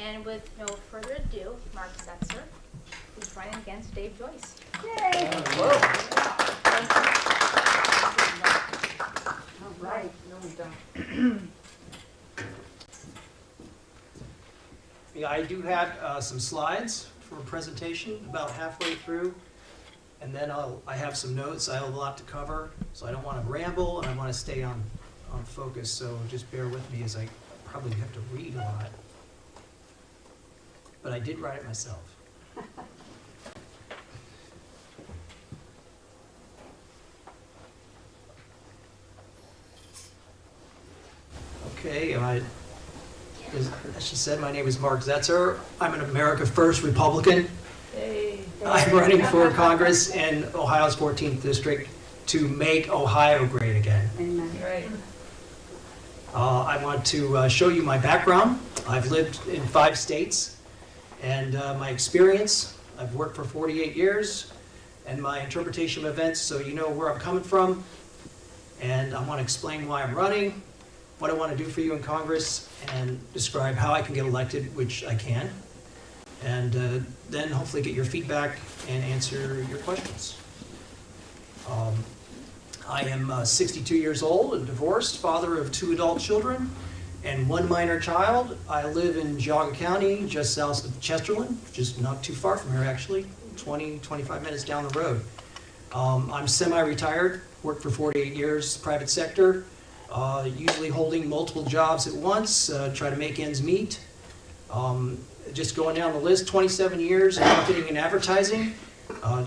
And with no further ado, Mark Zetzer, who's running against Dave Joyce. Yay! Whoa. Thank you. All right. No, we don't. Yeah, I do have some slides for a presentation about halfway through, and then I have some notes. I have a lot to cover, so I don't want to ramble, and I want to stay on focus, so just bear with me as I probably have to read a lot. But I did write it myself. Okay, as she said, my name is Mark Zetzer. I'm an America First Republican. I'm running for Congress in Ohio's 14th District to make Ohio great again. Amen. Right. I want to show you my background. I've lived in 5 states, and my experience. I've worked for 48 years, and my interpretation of events, so you know where I'm coming from. And I want to explain why I'm running, what I want to do for you in Congress, and describe how I can get elected, which I can. And then hopefully get your feedback and answer your questions. I am 62 years old, a divorced, father of 2 adult children and 1 minor child. I live in Geauga County, just south of Chesterland, just not too far from here actually, 20-25 minutes down the road. I'm semi-retired, worked for 48 years, private sector, usually holding multiple jobs at once, try to make ends meet. Just going down the list, 27 years in marketing and advertising,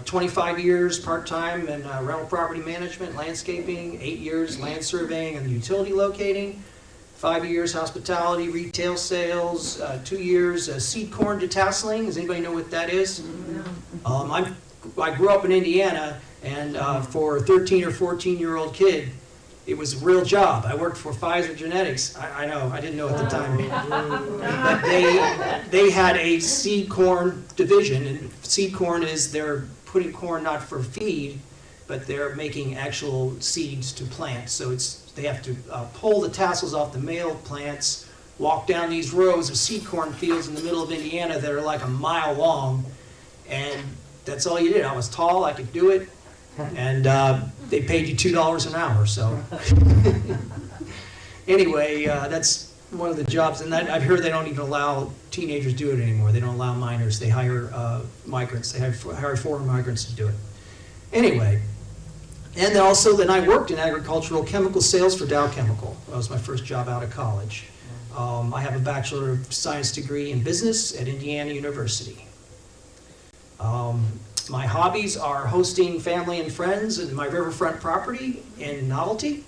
25 years part-time in rental property management, landscaping, 8 years land surveying and utility locating, 5 years hospitality, retail sales, 2 years seed corn detasseling. Does anybody know what that is? I grew up in Indiana, and for a 13 or 14-year-old kid, it was a real job. I worked for Pfizer Genetics. I know, I didn't know at the time. But they had a seed corn division, and seed corn is they're putting corn not for feed, but they're making actual seeds to plant. So they have to pull the tassels off the male plants, walk down these rows of seed corn fields in the middle of Indiana that are like a mile long, and that's all you did. I was tall, I could do it. And they paid you $2 an hour, so. Anyway, that's one of the jobs, and I've heard they don't even allow teenagers to do it anymore. They don't allow minors. They hire migrants. They hire foreign migrants to do it. Anyway, and then I worked in agricultural chemical sales for Dow Chemical. That was my first job out of college. I have a Bachelor of Science degree in business at Indiana University. My hobbies are hosting family and friends in my riverfront property in Novelty.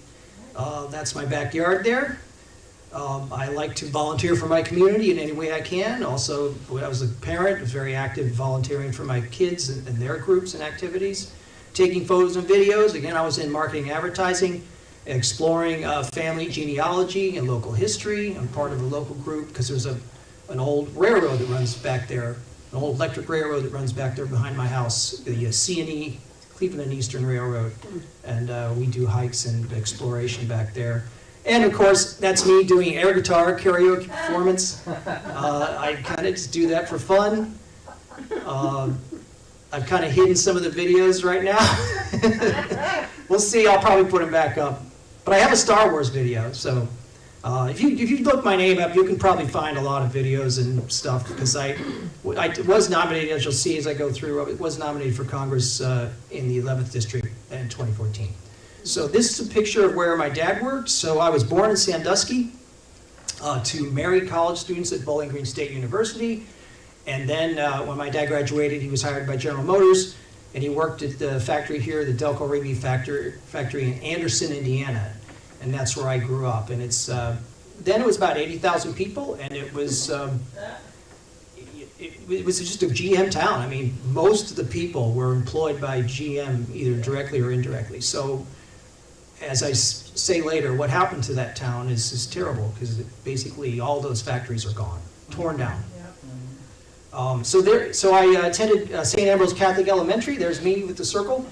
That's my backyard there. I like to volunteer for my community in any way I can. Also, when I was a parent, I was very active volunteering for my kids and their groups and activities. Taking photos and videos. Again, I was in marketing and advertising, exploring family genealogy and local history. I'm part of a local group because there's an old railroad that runs back there. An old electric railroad that runs back there behind my house, the C&E, Cleveland and Eastern Railroad. And we do hikes and exploration back there. And of course, that's me doing air guitar karaoke performance. I kind of just do that for fun. I've kind of hidden some of the videos right now. We'll see, I'll probably put them back up. But I have a Star Wars video, so if you look my name up, you can probably find a lot of videos and stuff, because I was nominated, as you'll see as I go through, I was nominated for Congress in the 11th District in 2014. So this is a picture of where my dad worked. So I was born in Sandusky to married college students at Bowling Green State University. And then when my dad graduated, he was hired by General Motors, and he worked at the factory here, the Delco Remy factory in Anderson, Indiana. And that's where I grew up. And it's then it was about 80,000 people, and it was just a GM town. I mean, most of the people were employed by GM either directly or indirectly. So as I say later, what happened to that town is terrible, because basically all those factories are gone, torn down. So I attended St. Ambrose Catholic Elementary. There's me with the circle.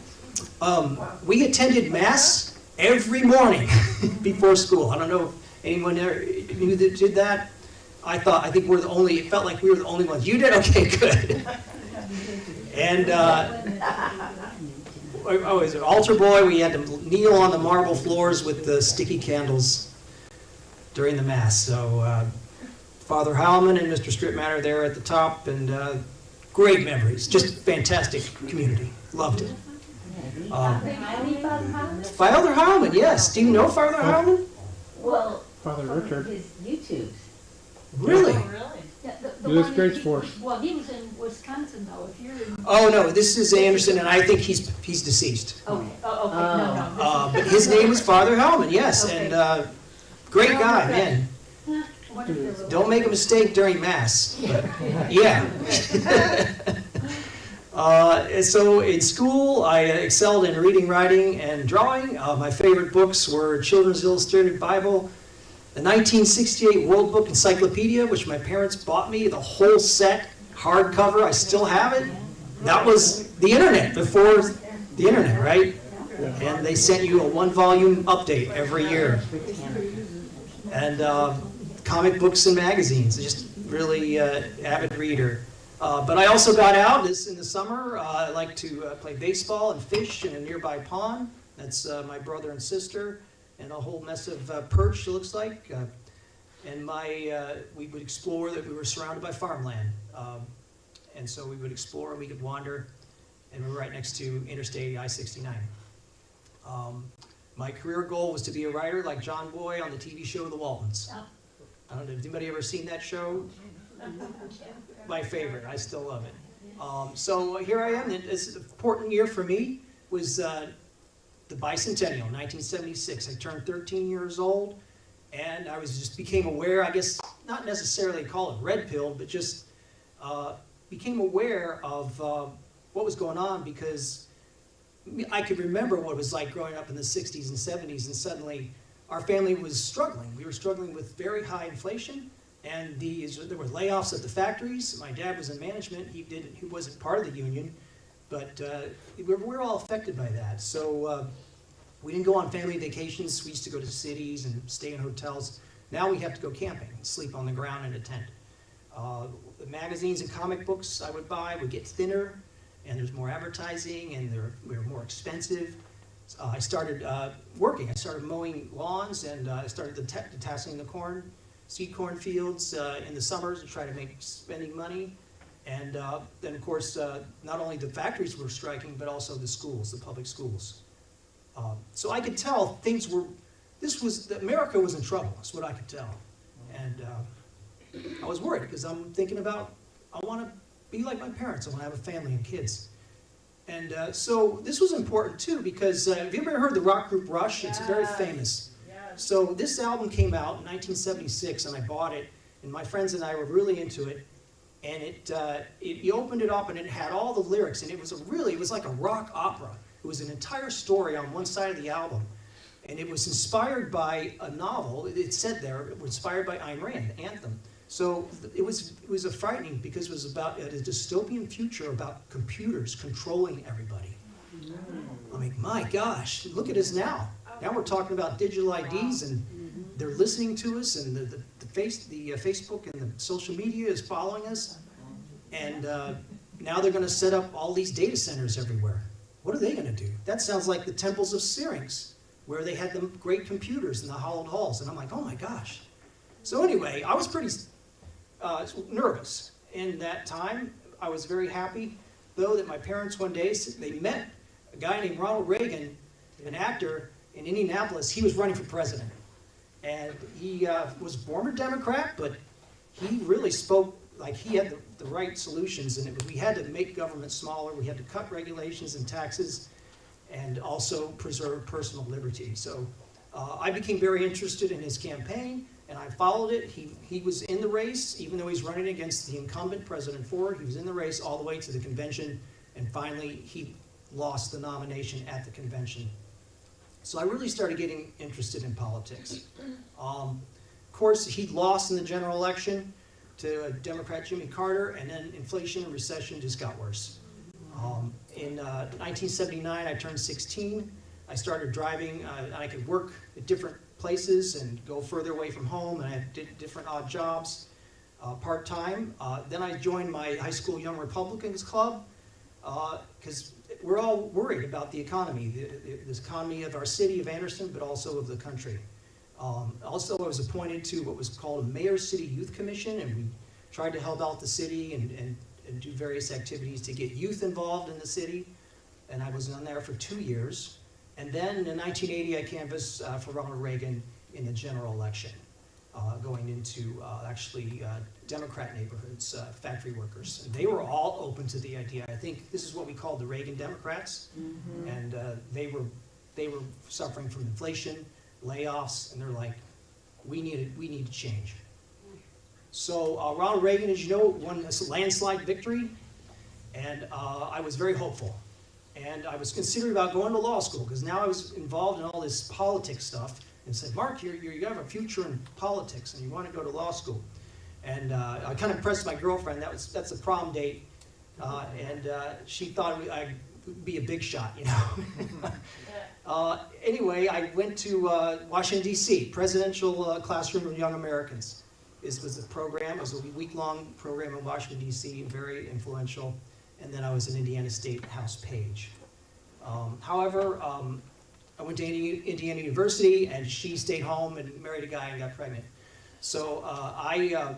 We attended Mass every morning before school. I don't know if anyone there knew that did that. I think it felt like we were the only ones. You did? Okay, good. And as an altar boy, we had to kneel on the marble floors with the sticky candles during the Mass. So Father Howman and Mr. Stripmatter there at the top, and great memories. Just fantastic community. Loved it. Father Howman, yes. Do you know Father Howman? Well, Father from Richard. his YouTubes. Really? Oh, really? Yeah, He was one great he- sports. Well, he was in Wisconsin though, if you're in. Oh, no, this is Anderson, and I think he's deceased. Okay, oh, okay, no. But his name was Father Howman, yes, Okay. and great guy, man. Wonderful. Don't make a mistake during Mass. But, yeah. So in school, I excelled in reading, writing, and drawing. My favorite books were Children's Illustrated Bible, the 1968 World Book Encyclopedia, which my parents bought me, the whole set, hardcover. I still have it. That was the internet, before the internet, right? And they sent you a one-volume update every year. And comic books and magazines, just really avid reader. But I also got out in the summer. I like to play baseball and fish in a nearby pond. That's my brother and sister, and a whole mess of perch, it looks like. And we would explore. That we were surrounded by farmland, and so we would explore and we could wander. And we were right next to Interstate I-69. My career goal was to be a writer like John Boy on the TV show The Waltons. Oh. I don't know, has anybody ever seen that show? My favorite, I still love it. So here I am. It's an important year for me. Was the bicentennial, 1976. I turned 13 years old, and I became aware. I guess not necessarily call it red pill, but just became aware of what was going on, because I could remember what it was like growing up in the 60s and 70s, and suddenly our family was struggling. We were struggling with very high inflation. And there were layoffs at the factories. My dad was in management. He wasn't part of the union, but we're all affected by that. So we didn't go on family vacations. We used to go to cities and stay in hotels. Now we have to go camping, sleep on the ground in a tent. The magazines and comic books I would buy would get thinner, and there's more advertising, and they're more expensive. I started working. I started mowing lawns, and I started detasseling the seed corn fields in the summers to try to make spending money. And then, of course, not only the factories were striking, but also the schools, the public schools. So I could tell America was in trouble. That's what I could tell. And I was worried, because I'm thinking about, I want to be like my parents. I want to have a family and kids. And so this was important, too, because have you ever heard the rock group Rush? It's very famous. So this album came out in 1976, and I bought it, and my friends and I were really into it. And you opened it up, and it had all the lyrics, and it was like a rock opera. It was an entire story on one side of the album, and it was inspired by a novel. It said there, it was inspired by Ayn Rand, Anthem. So it was a frightening, because it was about a dystopian future about computers controlling everybty. I mean, my gosh, look at us now. Now we're talking about digital IDs, and they're listening to us, and the Facebook and the social media is following us, and now they're going to set up all these data centers everywhere. What are they going to do? That sounds like the temples of Syrinx, where they had the great computers in the hollowed halls, and I'm like, oh my gosh. So anyway, I was pretty nervous in that time. I was very happy, though, that my parents one day, they met a guy named Ronald Reagan, an actor in Indianapolis. He was running for president. And he was a former Democrat, but he really spoke like he had the right solutions. And we had to make government smaller. We had to cut regulations and taxes, and also preserve personal liberty. So I became very interested in his campaign, and I followed it. He was in the race, even though he's running against the incumbent, President Ford. He was in the race all the way to the convention, and finally he lost the nomination at the convention. So I really started getting interested in politics. Of course, he lost in the general election to Democrat Jimmy Carter, and then inflation and recession just got worse. In 1979, I turned 16. I started driving. I could work at different places and go further away from home, and I did different odd jobs. part-time. Then I joined my high school Young Republicans Club because we're all worried about the economy, this economy of our city of Anderson, but also of the country. Also, I was appointed to what was called a Mayor's City Youth Commission, and we tried to help out the city and do various activities to get youth involved in the city. And I was on there for 2 years. And then in 1980, I canvassed for Ronald Reagan in the general election, going into Democrat neighborhoods, factory workers. And they were all open to the idea. I think this is what we call the Reagan Democrats. Mm-hmm. And they were suffering from inflation, layoffs, and they're like, we need to change. So Ronald Reagan, as you know, won a landslide victory, and I was very hopeful. And I was considering about going to law school, because now I was involved in all this politics stuff, and said, Mark, you have a future in politics, and you want to go to law school. And I kind of pressed my girlfriend. That's a prom date, and she thought I'd be a big shot, you know. Anyway, I went to Washington, D.C., Presidential Classroom of Young Americans. This was a program. It was a week-long program in Washington, D.C., very influential. And then I was an Indiana State House page. However, I went to Indiana University, and she stayed home and married a guy and got pregnant. So I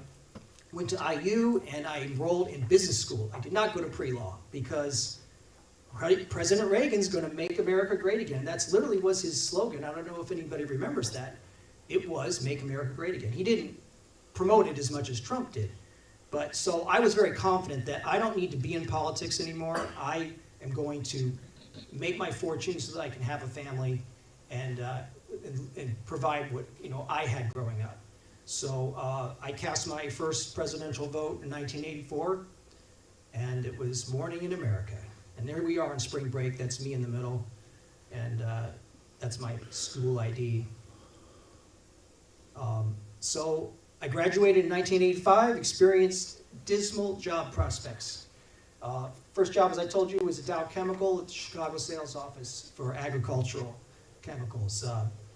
went to IU, and I enrolled in business school. I did not go to pre-law, because President Reagan's going to make America great again. That's literally was his slogan. I don't know if anybody remembers that. It was, make America great again. He didn't promote it as much as Trump did. But so I was very confident that I don't need to be in politics anymore. I am going to make my fortune so that I can have a family and provide what I had growing up. So I cast my first presidential vote in 1984, and it was Morning in America. And there we are on spring break. That's me in the middle, and that's my school ID. So I graduated in 1985, experienced dismal job prospects. First job, as I told you, was at Dow Chemical at the Chicago sales office for agricultural chemicals.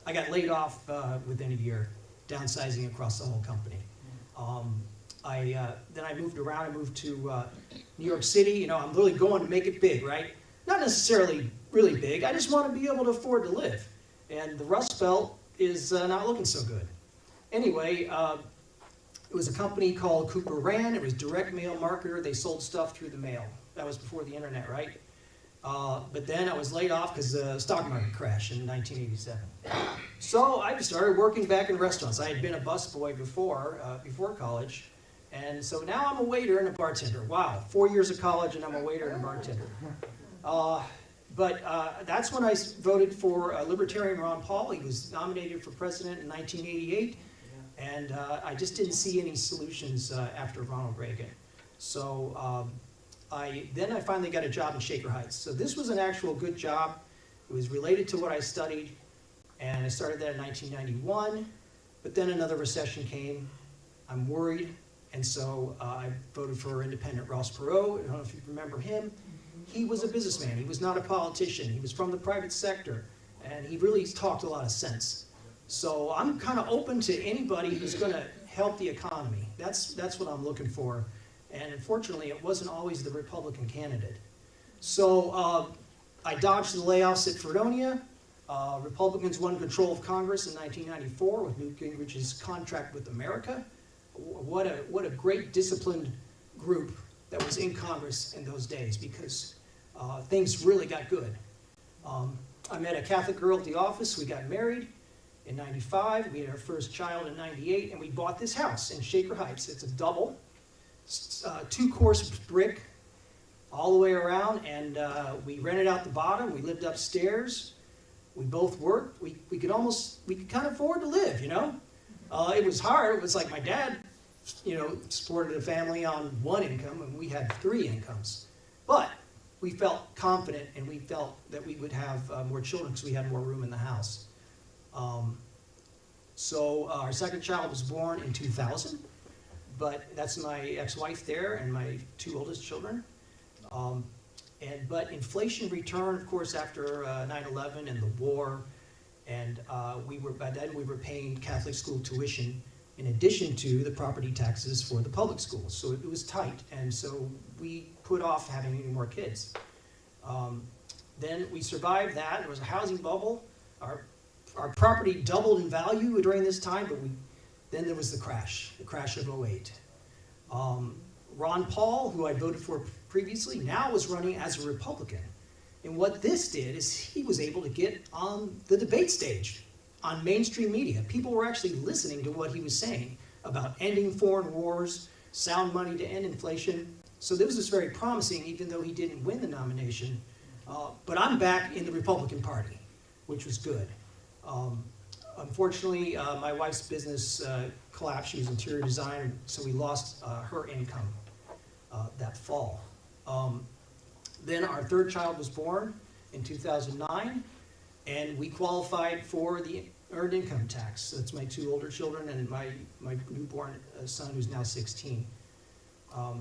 I got laid off within a year, downsizing across the whole company. Then I moved around. I moved to New York City. I'm really going to make it big, right? Not necessarily really big. I just want to be able to afford to live. And the Rust Belt is not looking so good. Anyway, it was a company called Cooper Rand. It was direct mail marketer. They sold stuff through the mail. That was before the internet, right? But then I was laid off because the stock market crashed in 1987. So I started working back in restaurants. I had been a busboy before college. And so now I'm a waiter and a bartender. Wow, 4 years of college and I'm a waiter and a bartender. But that's when I voted for Libertarian Ron Paul. He was nominated for president in 1988. And I just didn't see any solutions after Ronald Reagan. So then I finally got a job in Shaker Heights. So this was an actual good job. It was related to what I studied. And I started that in 1991. But then another recession came. I'm worried. And so I voted for independent Ross Perot. I don't know if you remember him. He was a businessman. He was not a politician. He was from the private sector. And he really talked a lot of sense. So I'm kind of open to anybody who's going to help the economy. That's what I'm looking for. And unfortunately, it wasn't always the Republican candidate. So I dodged the layoffs at Fredonia. Republicans won control of Congress in 1994 with Newt Gingrich's contract with America. What a great disciplined group that was in Congress in those days, because things really got good. I met a Catholic girl at the office. We got married in 95. We had our first child in 98, and we bought this house in Shaker Heights. It's a double, two-course brick all the way around, and we rented out the bottom. We lived upstairs. We both worked. We could kind of afford to live, It was hard. It was like my dad, supported a family on one income, and we had 3 incomes. But we felt confident, and we felt that we would have more children because we had more room in the house. So our second child was born in 2000, but that's my ex-wife there and my 2 oldest children. But inflation returned, of course, after 9/11 and the war, and by then we were paying Catholic school tuition in addition to the property taxes for the public schools. So it was tight, and so we put off having any more kids. Then we survived that. There was a housing bubble. Our property doubled in value during this time, but then there was the crash of '08. Ron Paul, who I voted for previously, now was running as a Republican. And what this did is he was able to get on the debate stage on mainstream media. People were actually listening to what he was saying about ending foreign wars, sound money to end inflation. So this was very promising, even though he didn't win the nomination. But I'm back in the Republican Party, which was good. Unfortunately, my wife's business collapsed. She was interior designer, so we lost her income that fall. Then our third child was born in 2009, and we qualified for the earned income tax. So that's my two older children and my newborn son, who's now 16. I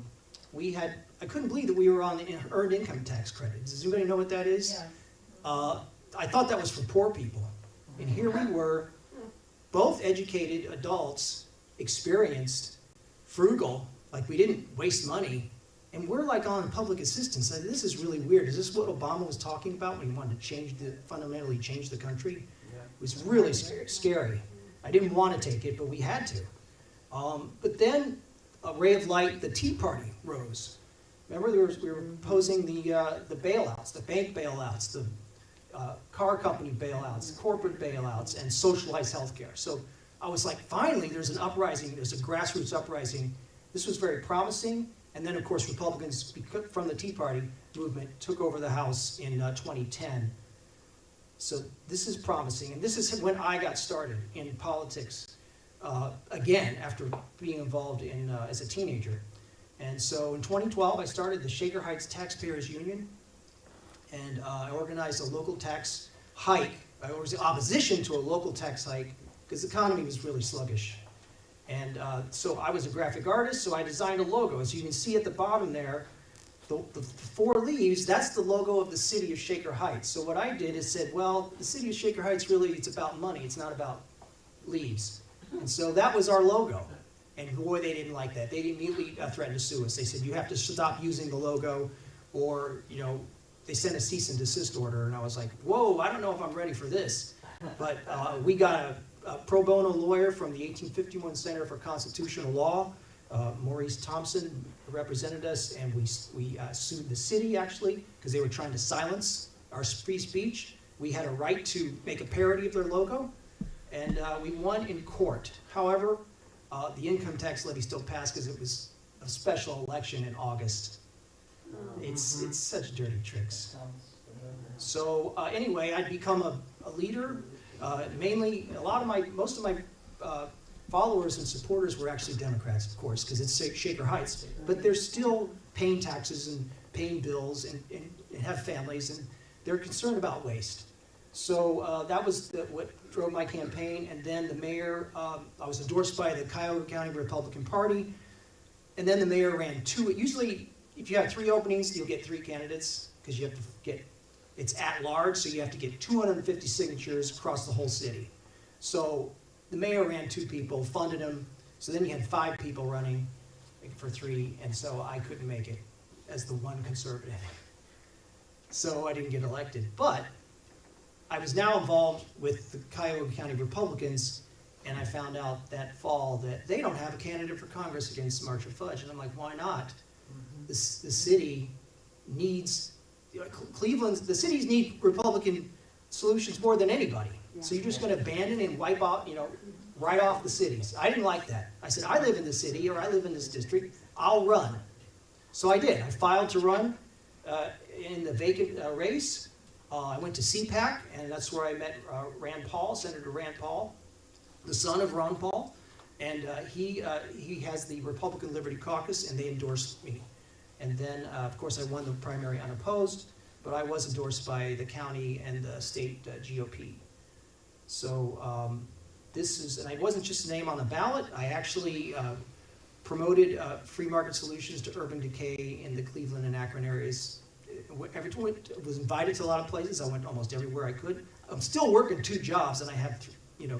couldn't believe that we were on the earned income tax credit. Does anybody know what that is? Yeah. I thought that was for poor people. And here we were, both educated adults, experienced, frugal, like we didn't waste money, and we're like on public assistance. This is really weird. Is this what Obama was talking about when he wanted to fundamentally change the country? Yeah. It was really scary. I didn't want to take it, but we had to. But then a ray of light, the Tea Party rose. Remember, we were opposing the bailouts, the bank bailouts, the car company bailouts, corporate bailouts, and socialized health care. So I was like, finally, there's an uprising, there's a grassroots uprising. This was very promising. And then, of course, Republicans from the Tea Party movement took over the House in 2010. So this is promising. And this is when I got started in politics, again, after being involved in as a teenager. And so in 2012, I started the Shaker Heights Taxpayers Union. And I organized a local tax hike. I was in opposition to a local tax hike because the economy was really sluggish. And so I was a graphic artist, so I designed a logo. As you can see at the bottom there, the four leaves, that's the logo of the city of Shaker Heights. So what I did is said, well, the city of Shaker Heights really, it's about money. It's not about leaves. And so that was our logo. And boy, they didn't like that. They immediately threatened to sue us. They said, you have to stop using the logo, or, you know, they sent a cease and desist order, and I was like, whoa, I don't know if I'm ready for this. But we got a pro bono lawyer from the 1851 Center for Constitutional Law. Maurice Thompson represented us, and we sued the city, actually, because they were trying to silence our free speech. We had a right to make a parody of their logo, and we won in court. However, the income tax levy still passed because it was a special election in August. It's such dirty tricks. So anyway, I'd become a leader. Mainly, most of my followers and supporters were actually Democrats, of course, because it's Shaker Heights. But they're still paying taxes and paying bills and have families, and they're concerned about waste. So that was what drove my campaign. And then the mayor, I was endorsed by the Cuyahoga County Republican Party, and then the mayor ran two. Usually, if you have 3 openings, you'll get 3 candidates, because you have to get, it's at large, so you have to get 250 signatures across the whole city. So the mayor ran 2 people, funded them, so then you had 5 people running for 3, and so I couldn't make it as the one conservative. So I didn't get elected. But I was now involved with the Cuyahoga County Republicans, and I found out that fall that they don't have a candidate for Congress against Marcia Fudge, and I'm like, why not? The city needs, the cities need Republican solutions more than anybody. So you're just going to abandon and wipe out, write off the cities. I didn't like that. I said, I live in the city, or I live in this district, I'll run. So I did. I filed to run in the vacant race. I went to CPAC, and that's where I met Rand Paul, Senator Rand Paul, the son of Ron Paul. And he has the Republican Liberty Caucus, and they endorsed me. And then, of course, I won the primary unopposed, but I was endorsed by the county and the state GOP. So and I wasn't just a name on the ballot. I actually promoted free market solutions to urban decay in the Cleveland and Akron areas. Was invited to a lot of places. I went almost everywhere I could. I'm still working 2 jobs, and I have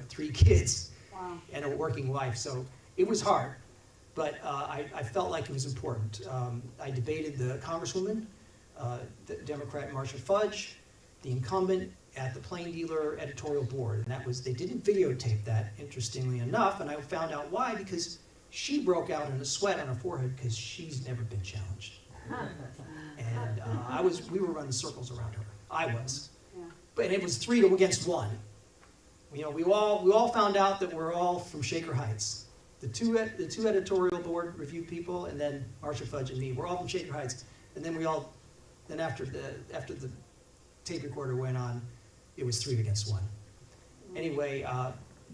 3 kids. Wow. and a working wife. So it was hard, but I felt like it was important. I debated the Congresswoman, the Democrat Marcia Fudge, the incumbent at the Plain Dealer editorial board, and that was, they didn't videotape that, interestingly enough, and I found out why, because she broke out in a sweat on her forehead because she's never been challenged. And we were running circles around her. I was. Yeah. But it was 3-1. You know, we all found out that we're all from Shaker Heights. The two editorial board review people, and then Marcia Fudge and me, we're all from Shaker Heights. And then after the tape recorder went on, it was 3-1. Anyway,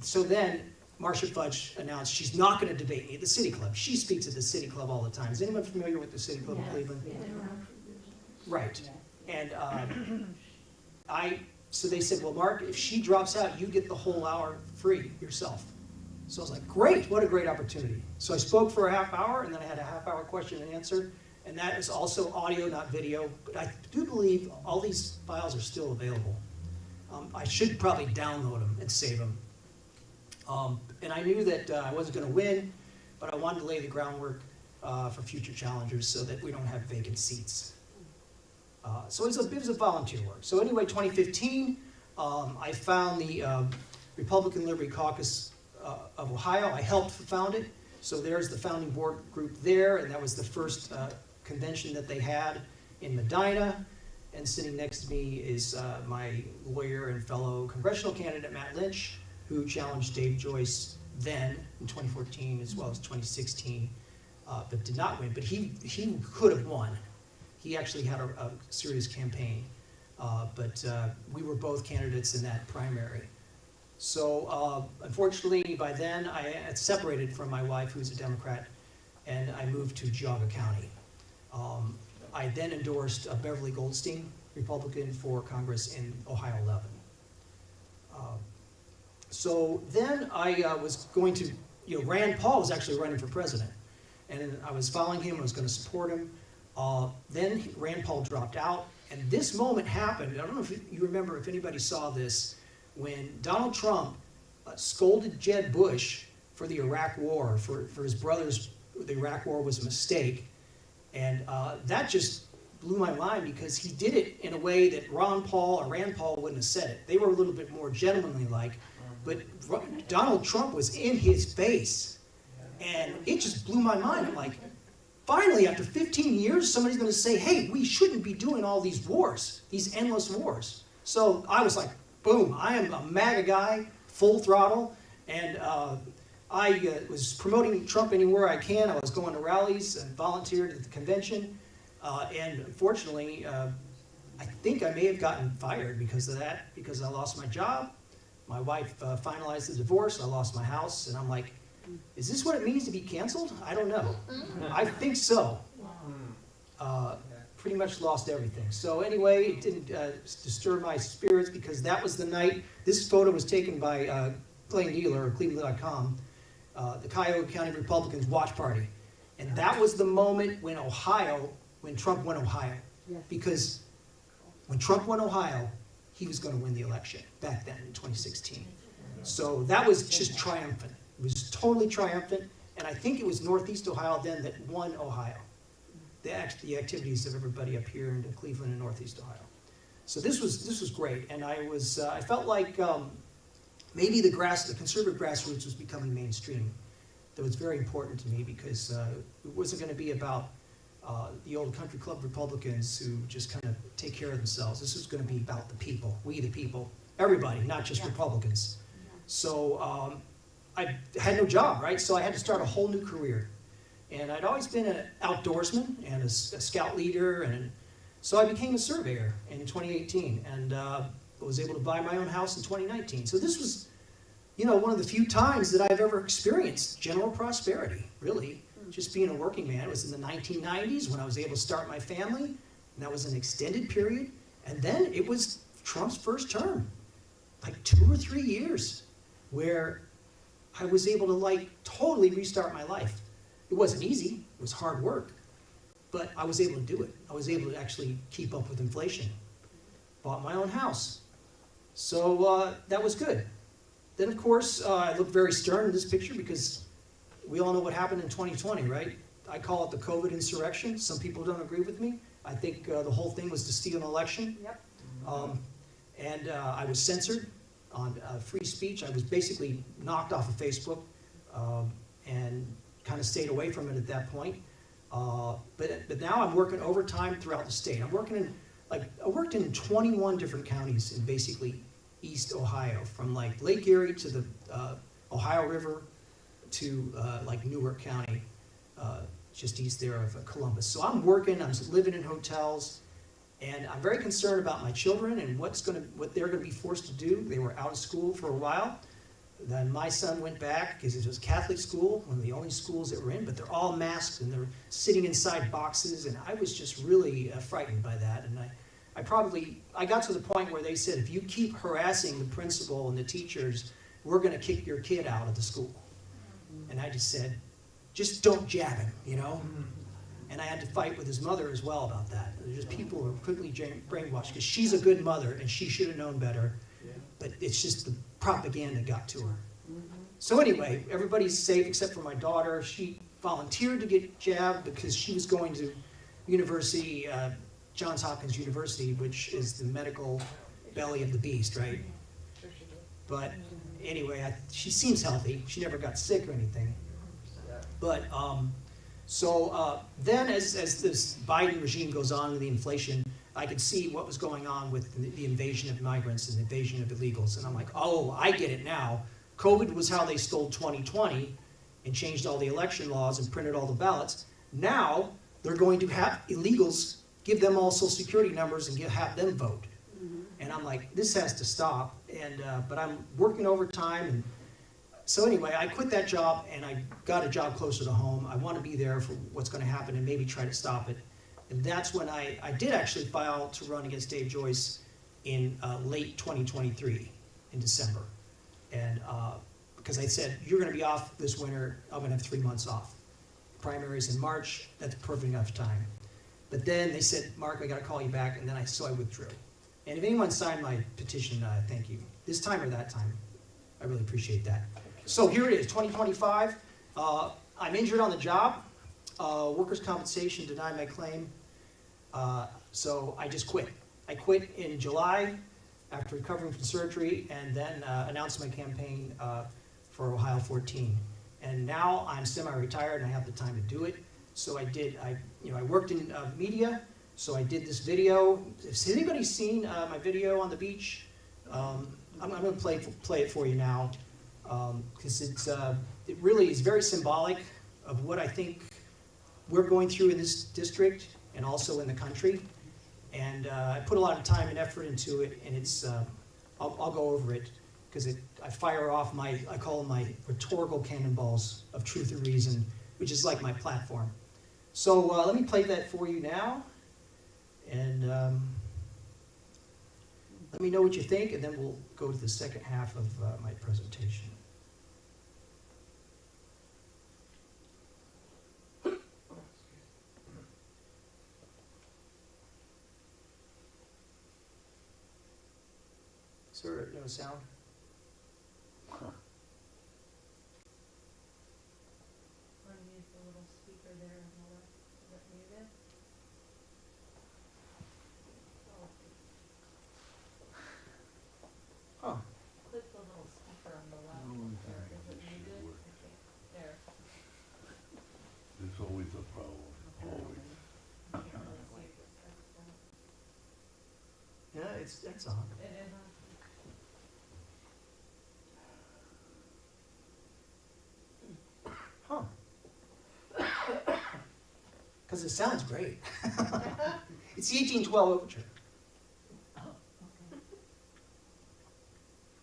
so then Marcia Fudge announced she's not going to debate me at the City Club. She speaks at the City Club all the time. Is anyone familiar with the City Club in Cleveland? Right. And so they said, well, Mark, if she drops out, you get the whole hour free yourself. So I was like, great, what a great opportunity. So I spoke for a half hour, and then I had a half-hour question and answer, and that is also audio, not video, but I do believe all these files are still available. I should probably download them and save them. And I knew that I wasn't going to win, but I wanted to lay the groundwork for future challengers so that we don't have vacant seats. So it was a volunteer work. So anyway, 2015, I found the Republican Liberty Caucus of Ohio. I helped found it. So there's the founding board group there, and that was the first convention that they had in Medina. And sitting next to me is my lawyer and fellow congressional candidate, Matt Lynch, who challenged Dave Joyce then in 2014 as well as 2016, but did not win. But he could have won. He actually had a serious campaign, but we were both candidates in that primary. So unfortunately, by then, I had separated from my wife, who's a Democrat, and I moved to Geauga County. I then endorsed Beverly Goldstein, Republican for Congress in Ohio 11. So then I was going to, Rand Paul was actually running for president, and I was following him, I was going to support him. Then Rand Paul dropped out, and this moment happened. I don't know if you remember, if anybody saw this, when Donald Trump scolded Jeb Bush for the Iraq War, for his brothers, the Iraq War was a mistake. And that just blew my mind because he did it in a way that Ron Paul or Rand Paul wouldn't have said it. They were a little bit more gentlemanly-like, but Donald Trump was in his face. And it just blew my mind. I'm like, finally, after 15 years, somebody's going to say, hey, we shouldn't be doing all these wars, these endless wars. So I was like, boom, I am a MAGA guy, full throttle, and I was promoting Trump anywhere I can. I was going to rallies and volunteered at the convention, and unfortunately, I think I may have gotten fired because of that, because I lost my job. My wife finalized the divorce, I lost my house, and I'm like, is this what it means to be canceled? I don't know. I think so. Pretty much lost everything. So anyway, it didn't disturb my spirits because that was the night. This photo was taken by Plain Dealer or Cleveland.com, the Cuyahoga County Republicans watch party. And that was the moment when Trump won Ohio. Yes. Because when Trump won Ohio, he was going to win the election back then in 2016. So that was just triumphant. It was totally triumphant, and I think it was Northeast Ohio then that won Ohio. The activities of everybody up here in Cleveland and Northeast Ohio. So this was great, and I felt like maybe the conservative grassroots was becoming mainstream. That was very important to me because it wasn't going to be about the old country club Republicans who just kind of take care of themselves. This was going to be about the people, we the people, everybody, not just Republicans. So I had no job, right? So I had to start a whole new career. And I'd always been an outdoorsman and a scout leader, and so I became a surveyor in 2018 and was able to buy my own house in 2019. So this was, one of the few times that I've ever experienced general prosperity, really, just being a working man. It was in the 1990s when I was able to start my family, and that was an extended period. And then it was Trump's first term, like 2 or 3 years, where I was able to totally restart my life. It wasn't easy, it was hard work, but I was able to do it. I was able to actually keep up with inflation. Bought my own house. So that was good. Then, of course, I look very stern in this picture because we all know what happened in 2020, right? I call it the COVID insurrection. Some people don't agree with me. I think the whole thing was to steal an election. Yep. I was censored on free speech. I was basically knocked off of Facebook and kind of stayed away from it at that point. But now I'm working overtime throughout the state. I'm working in, I worked in 21 different counties in basically East Ohio, from like Lake Erie to the Ohio River to like Newark County, just east there of Columbus. So I'm working, I'm living in hotels, and I'm very concerned about my children and what they're gonna be forced to do. They were out of school for a while. Then my son went back because it was Catholic school, one of the only schools that were in, but they're all masked and they're sitting inside boxes, and I was just really frightened by that. And I got to the point where they said, if you keep harassing the principal and the teachers, we're gonna kick your kid out of the school. And I just said, just don't jab him, you know? And I had to fight with his mother as well about that. There's just people who are quickly brainwashed because she's a good mother and she should have known better. But it's just the propaganda got to her. So anyway, everybody's safe except for my daughter. She volunteered to get jabbed because she was going to university, Johns Hopkins University, which is the medical belly of the beast, right? But anyway, she seems healthy. She never got sick or anything. But then as this Biden regime goes on with the inflation, I could see what was going on with the invasion of migrants and the invasion of illegals. And I'm like, oh, I get it now. COVID was how they stole 2020 and changed all the election laws and printed all the ballots. Now they're going to have illegals, give them all social security numbers and have them vote. And I'm like, this has to stop. And but I'm working overtime. And so anyway, I quit that job and I got a job closer to home. I want to be there for what's going to happen and maybe try to stop it. And that's when I did actually file to run against Dave Joyce in late 2023, in December. And because I said, you're going to be off this winter, I'm going to have 3 months off. Primaries in March, that's perfect enough time. But then they said, Mark, I got to call you back, and then so I withdrew. And if anyone signed my petition, thank you. This time or that time, I really appreciate that. So here it is, 2025. I'm injured on the job. Workers' compensation denied my claim. So I just quit. I quit in July after recovering from surgery, and then announced my campaign for Ohio 14. And now I'm semi-retired and I have the time to do it. So I worked in media, so I did this video. Has anybody seen my video on the beach? I'm going to play it for you now, because it really is very symbolic of what I think we're going through in this district and also in the country. And I put a lot of time and effort into it, and it's, I'll go over it, because I fire off I call them my rhetorical cannonballs of truth and reason, which is like my platform. So let me play that for you now, and let me know what you think, and then we'll go to the second half of my presentation. Is there no sound? Unmute the little speaker there on the left. Is that muted? Huh. Click the little speaker on the left. There. Is it muted? Okay. There. There's always a problem, always. I can't really see if it's Yeah, it's on. It is on. Huh. Because it sounds great. It's the 1812 overture. Oh,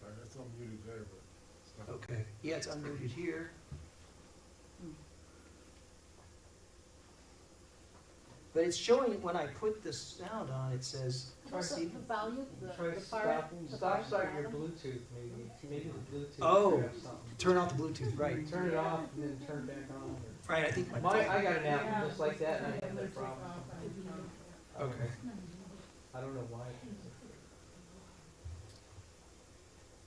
okay. That's unmuted there, but it's not. Okay. Yeah, it's unmuted here. But it's showing when I put the sound on, it says. What's the value? Try The stop starting your Bluetooth, maybe the Bluetooth. Oh, could have something. turn off the Bluetooth, right? Turn it off and then turn it back on. Right, I think I got an app just like that and I have that problem. Okay. I don't know why.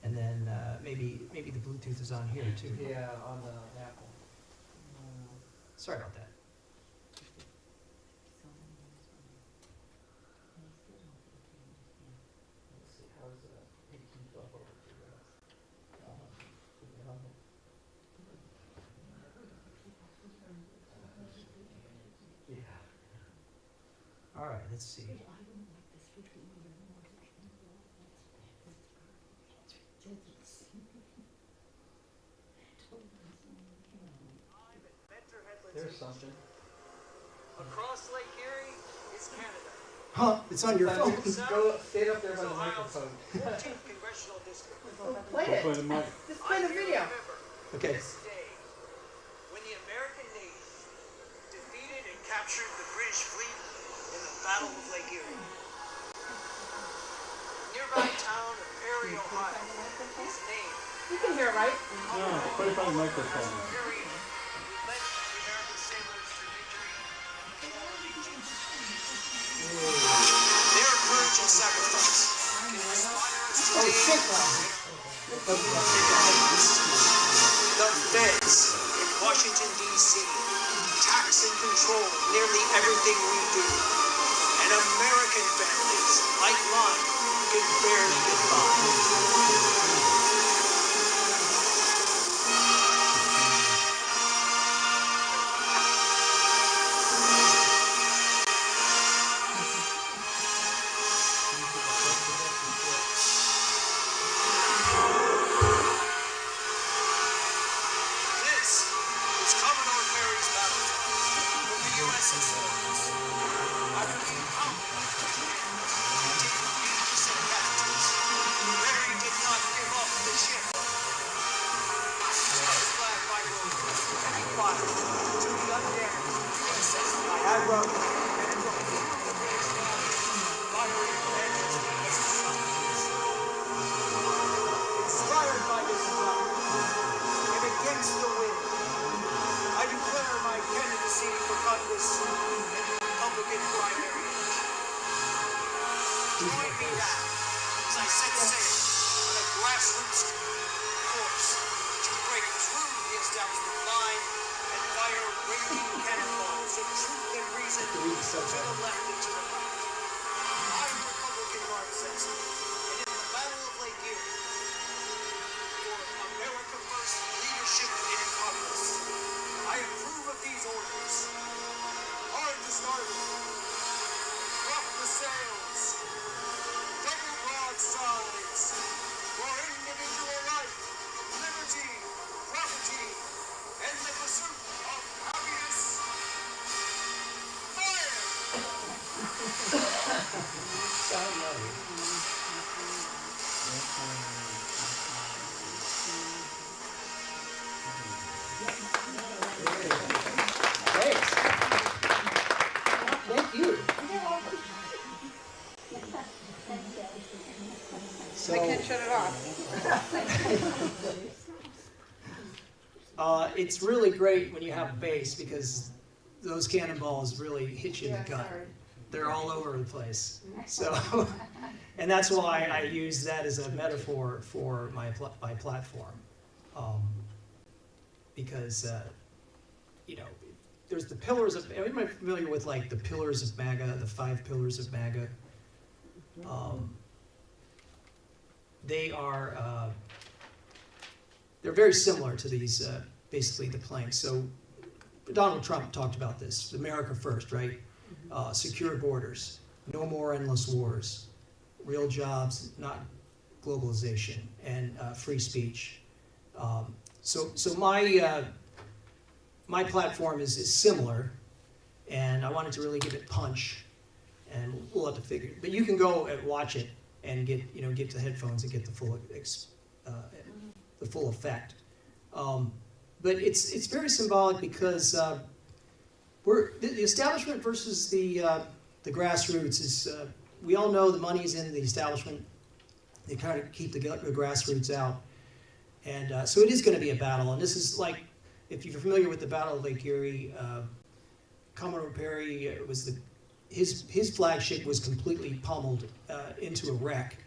And And then maybe the Bluetooth is on here too. Yeah, on the Apple. Sorry about that. Let's see, how's 1812 over to yeah. All right, let's see. There's something. Across Lake Erie is Canada. Huh? It's on your phone. Go stay up there by the microphone. 14th Congressional District. Play it. Play the mic. Just play the video. Okay. This day, when the American Navy defeated and captured the British fleet in the Battle of Lake Erie. Nearby town of Perry, Ohio, is named You can hear it, right? No, put it by the microphone. Perry, who led the American sailors to victory. Their courage and sacrifice can inspire us Oh, today. shit. The feds in Washington, D.C. tax and control nearly everything we do. And American families, like mine, can barely get by. This is Commodore Perry's battlefield with the USS Lawrence. After encountering and taking innocent captives, Perry did not give up the ship. His flag by road and he fired to the undamaged USS Niagara and its firing engines. Inspired by this battle, and against the wind, I declare my candidacy for Congress in the Republican primary. Join me now as I set sail on a grassroots course to break through the establishment line and fire raging cannonballs of truth and reason to the left and to the right. I'm Republican Mark Zetzer, and in the Battle of Lake Erie, for America First leadership in Congress, I approve of these orders. Hard to starboard. Drop the sails. Double broadsides. For individual life, liberty, property, and the pursuit of happiness. Fire! Sound lovely. Thanks. Thank you. I can't shut it off. It's really great when you have bass because those cannonballs really hit you in the gut. They're all over the place. So, and that's why I use that as a metaphor for my platform, because you know, there's the pillars of. Everybody familiar with like the pillars of MAGA, the 5 pillars of MAGA? They are. They're very similar to these, basically the planks. So Donald Trump talked about this, America first, right? Secure borders, no more endless wars, real jobs, not globalization, and free speech. So my platform is similar, and I wanted to really give it punch, and we'll have to figure it. But you can go and watch it and get the headphones and get the full effect. But it's very symbolic because we're the establishment versus the grassroots is. We all know the money's in the establishment. They kind of keep the grassroots out, and so it is going to be a battle. And this is like, if you're familiar with the Battle of Lake Erie, Commodore Perry was his flagship was completely pummeled into a wreck,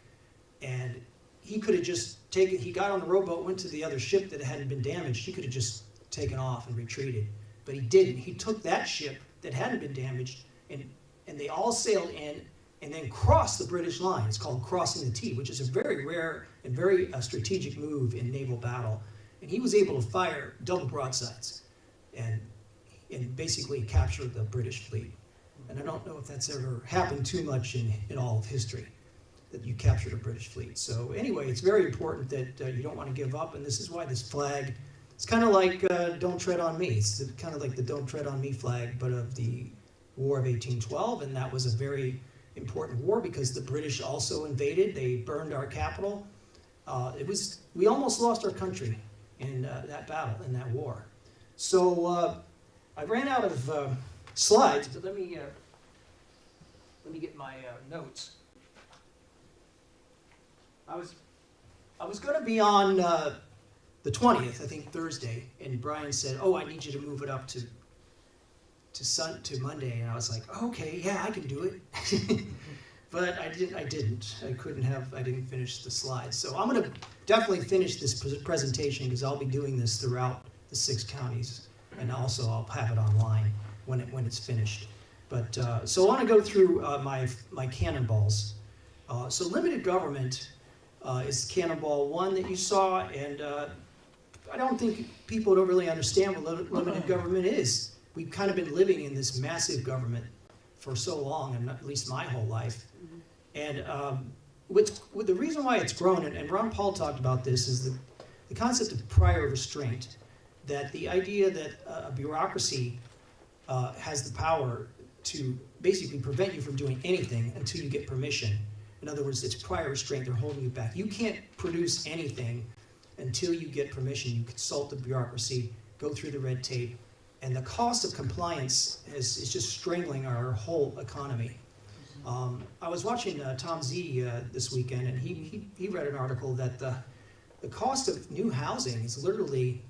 and he could have just taken, he got on the rowboat, went to the other ship that hadn't been damaged. He could have just taken off and retreated, but he didn't. He took that ship that hadn't been damaged, and they all sailed in and then crossed the British line. It's called crossing the T, which is a very rare and very strategic move in naval battle. And he was able to fire double broadsides and basically capture the British fleet. And I don't know if that's ever happened too much in all of history, that you captured a British fleet. So anyway, it's very important that you don't want to give up, and this is why this flag, it's kind of like Don't Tread on Me. It's kind of like the Don't Tread on Me flag, but of the War of 1812, and that was a very important war because the British also invaded. They burned our capital. We almost lost our country in that battle, in that war. So I ran out of slides, but let me get my notes. I was going to be on the 20th, I think Thursday, and Brian said, "Oh, I need you to move it up to Monday," and I was like, "Okay, yeah, I can do it." But I didn't. I didn't finish the slides. So I'm going to definitely finish this presentation because I'll be doing this throughout the 6 counties, and also I'll have it online when it's finished. But so I want to go through my cannonballs. So limited government is cannonball 1 that you saw, and I don't think people don't really understand what limited government is. We've kind of been living in this massive government for so long, and at least my whole life. And with the reason why it's grown, and Ron Paul talked about this, is the concept of prior restraint, that the idea that a bureaucracy has the power to basically prevent you from doing anything until you get permission. In other words, it's prior restraint, they're holding you back. You can't produce anything until you get permission. You consult the bureaucracy, go through the red tape, and the cost of compliance is just strangling our whole economy. I was watching Tom Z this weekend, and he read an article that the cost of new housing is literally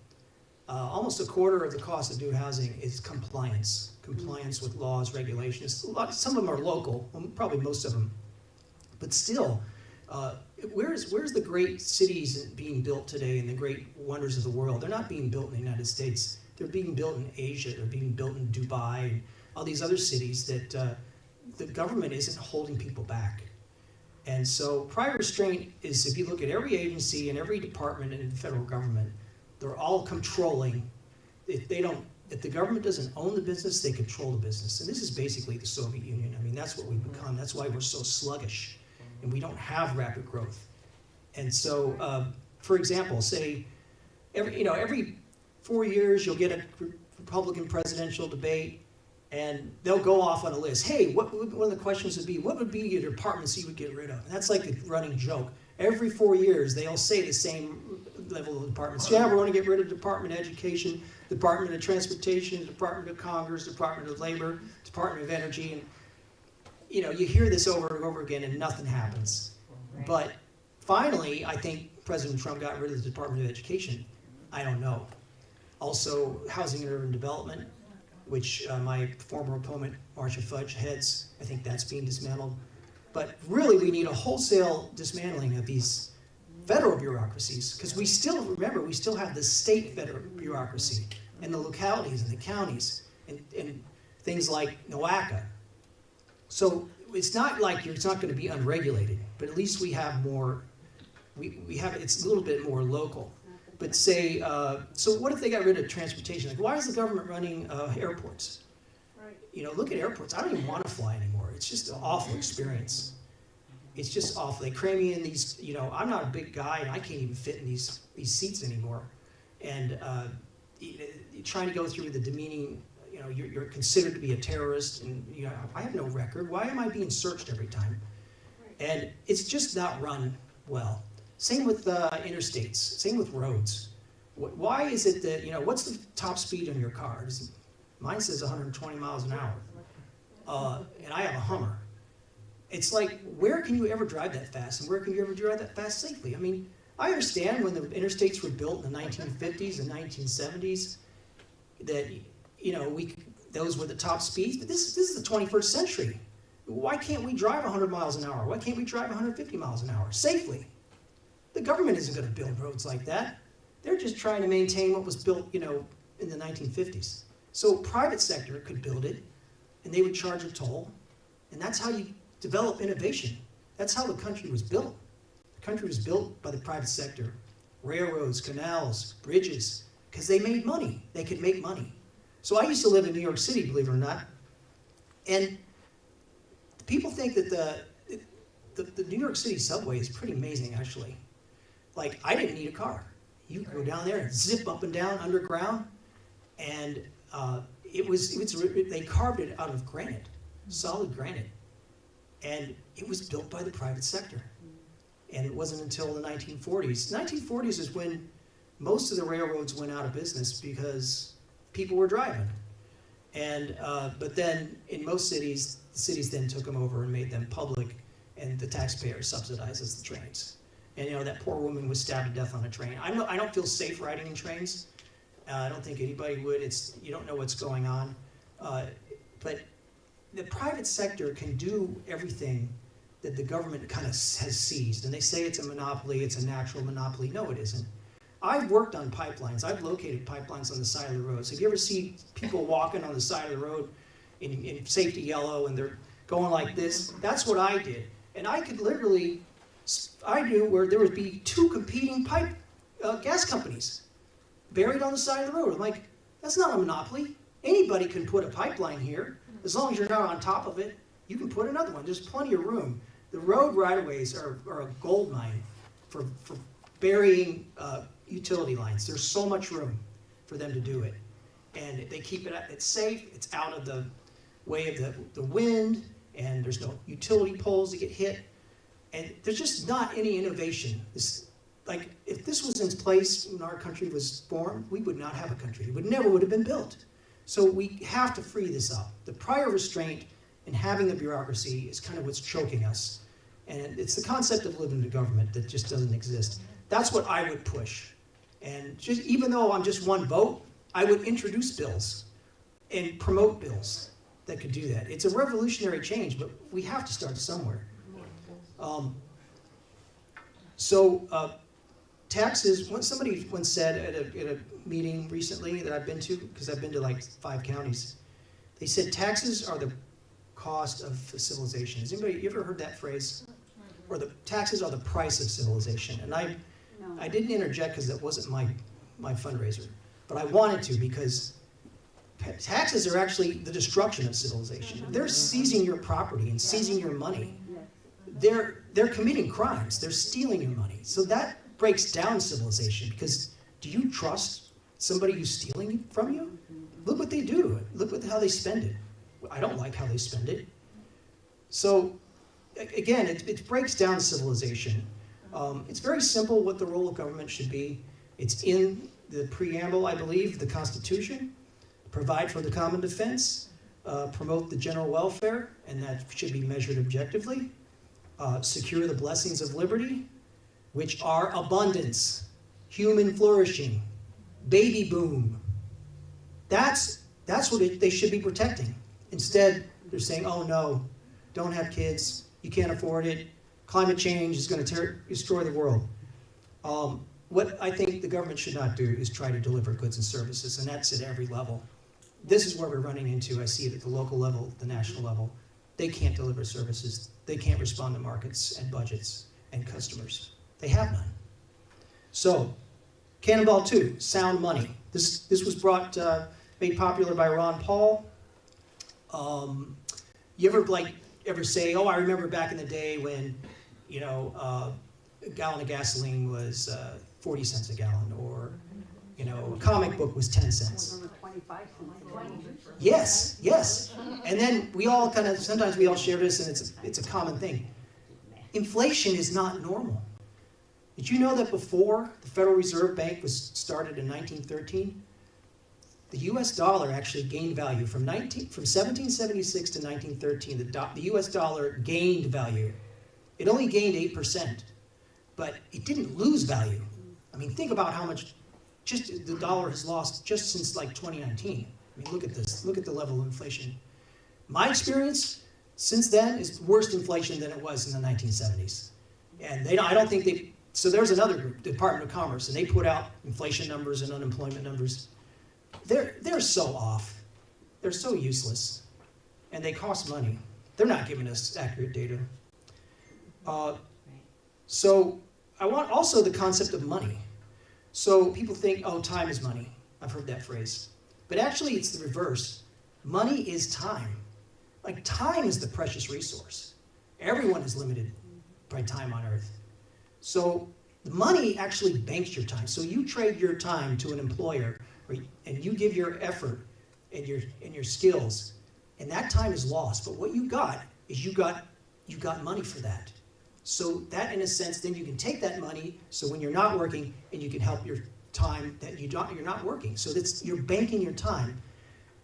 almost a quarter of the cost of new housing is compliance with laws, regulations. Some of them are local, probably most of them, but still, where's the great cities being built today and the great wonders of the world? They're not being built in the United States. They're being built in Asia, they're being built in Dubai, and all these other cities that the government isn't holding people back. And so prior restraint is, if you look at every agency and every department in the federal government, they're all controlling. If the government doesn't own the business, they control the business. And this is basically the Soviet Union. I mean, that's what we've become. That's why we're so sluggish, and we don't have rapid growth. And so, for example, say every 4 years, you'll get a Republican presidential debate, and they'll go off on a list. Hey, one of the questions would be, what would be your departments you would get rid of? And that's like a running joke. Every 4 years, they'll say the same level of departments. Yeah, we're going to get rid of Department of Education, Department of Transportation, Department of Commerce, Department of Labor, Department of Energy. And you hear this over and over again, and nothing happens. Right. But finally, I think President Trump got rid of the Department of Education. I don't know. Also, Housing and Urban Development, which my former opponent, Marcia Fudge, heads. I think that's being dismantled. But really, we need a wholesale dismantling of these federal bureaucracies, because we still have the state federal bureaucracy, and the localities and the counties, and things like NOACA. So it's not like it's not going to be unregulated, but at least we have more, it's a little bit more local. But say, so what if they got rid of transportation? Like, why is the government running airports? Right. Look at airports. I don't even want to fly anymore. It's just an awful experience. It's just awful. They cram me in these, I'm not a big guy, and I can't even fit in these seats anymore. And trying to go through the demeaning, you're considered to be a terrorist, and I have no record. Why am I being searched every time? And it's just not run well. Same with interstates, same with roads. Why is it that, what's the top speed on your car? Mine says 120 miles an hour, and I have a Hummer. It's like, where can you ever drive that fast, and where can you ever drive that fast safely? I mean, I understand when the interstates were built in the 1950s and 1970s, that, those were the top speeds, but this is the 21st century. Why can't we drive 100 miles an hour? Why can't we drive 150 miles an hour safely? The government isn't going to build roads like that. They're just trying to maintain what was built, in the 1950s. So private sector could build it, and they would charge a toll, and that's how you develop innovation. That's how the country was built. The country was built by the private sector. Railroads, canals, bridges, because they made money. They could make money. So I used to live in New York City, believe it or not, and people think that the New York City subway is pretty amazing, actually. Like, I didn't need a car. You could go down there and zip up and down underground, and they carved it out of granite, solid granite, and it was built by the private sector. And it wasn't until the 1940s. 1940s is when most of the railroads went out of business because people were driving. And but then in most cities, the cities then took them over and made them public, and the taxpayer subsidizes the trains. And that poor woman was stabbed to death on a train. I don't feel safe riding in trains. I don't think anybody would. You don't know what's going on. But the private sector can do everything that the government kind of has seized. And they say it's a monopoly, it's a natural monopoly. No, it isn't. I've worked on pipelines. I've located pipelines on the side of the roads. Have you ever seen people walking on the side of the road in safety yellow and they're going like this? That's what I did. And I could literally, I knew where there would be two competing gas companies buried on the side of the road. I'm like, that's not a monopoly. Anybody can put a pipeline here. As long as you're not on top of it, you can put another one. There's plenty of room. The road right-of-ways are a gold mine for burying utility lines. There's so much room for them to do it. And they keep it's safe, it's out of the way of the wind, and there's no utility poles that get hit. And there's just not any innovation. Like, if this was in place when our country was formed, we would not have a country. It never would have been built. So we have to free this up. The prior restraint in having the bureaucracy is kind of what's choking us. And it's the concept of living in government that just doesn't exist. That's what I would push. And even though I'm just one vote, I would introduce bills and promote bills that could do that. It's a revolutionary change, but we have to start somewhere. Taxes, somebody once said at a meeting recently that I've been to, because I've been to like 5 counties, they said taxes are the cost of civilization. Has anybody, you ever heard that phrase? Or the taxes are the price of civilization. And I didn't interject because that wasn't my fundraiser, but I wanted to, because taxes are actually the destruction of civilization. If they're seizing your property and seizing your money, they're committing crimes. They're stealing your money. So that breaks down civilization, because do you trust somebody who's stealing from you? Look what they do to it. Look how they spend it. I don't like how they spend it. So again, it breaks down civilization. It's very simple what the role of government should be. It's in the preamble, I believe, the Constitution. Provide for the common defense, promote the general welfare, and that should be measured objectively. Secure the blessings of liberty, which are abundance, human flourishing, baby boom. That's what they should be protecting. Instead, they're saying, oh no, don't have kids, you can't afford it, climate change is going to destroy the world. What I think the government should not do is try to deliver goods and services, and that's at every level. This is where we're running into. I see it at the local level, the national level. They can't deliver services. They can't respond to markets and budgets and customers. They have none. So, Cannonball 2, sound money. This was made popular by Ron Paul. You ever say, oh, I remember back in the day when, a gallon of gasoline was 40 cents a gallon, or, a comic book was 10 cents. Yes, yes. And then we all sometimes we all share this, and it's a common thing. Inflation is not normal. Did you know that before the Federal Reserve Bank was started in 1913, the U.S. dollar actually gained value from 1776 to 1913. The U.S. dollar gained value. It only gained 8%, but it didn't lose value. I mean, think about how much just the dollar has lost just since like 2019. I mean, look at this. Look at the level of inflation. My experience since then is worse inflation than it was in the 1970s. And I don't think So there's another group, the Department of Commerce, and they put out inflation numbers and unemployment numbers. They're so off. They're so useless. And they cost money. They're not giving us accurate data. So I want also the concept of money. So people think, oh, time is money. I've heard that phrase. But actually, it's the reverse. Money is time. Like, time is the precious resource. Everyone is limited by time on Earth. So money actually banks your time. So you trade your time to an employer, and you give your effort and your skills, and that time is lost. But what you got is you got money for that. So that, in a sense, then you can take that money, so when you're not working, and you can help your time that you're not working. So you're banking your time.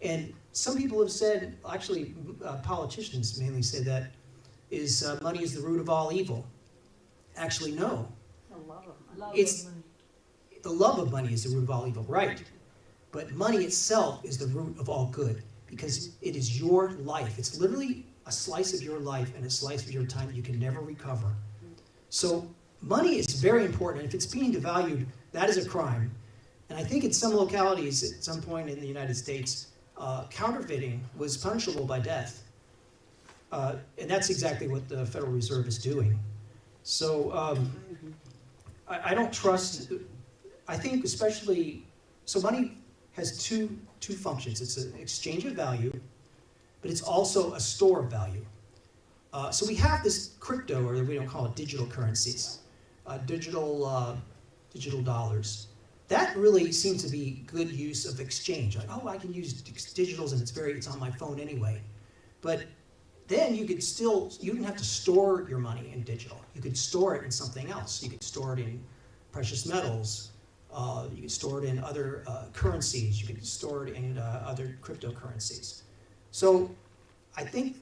And some people have said, actually politicians mainly say that, money is the root of all evil. Actually, no. The love of money is the root of all evil, right? But money itself is the root of all good, because it is your life. It's literally a slice of your life and a slice of your time that you can never recover. So money is very important, and if it's being devalued, that is a crime. And I think in some localities, at some point in the United States, counterfeiting was punishable by death. And that's exactly what the Federal Reserve is doing. So I don't trust, I think especially, so money has two functions. It's an exchange of value, but it's also a store of value. So we have this crypto, or we don't call it digital currencies, digital dollars. That really seems to be good use of exchange. Like, oh, I can use digitals and it's on my phone anyway. But then you didn't have to store your money in digital. You could store it in something else. You could store it in precious metals. You could store it in other currencies. You could store it in other cryptocurrencies. So I think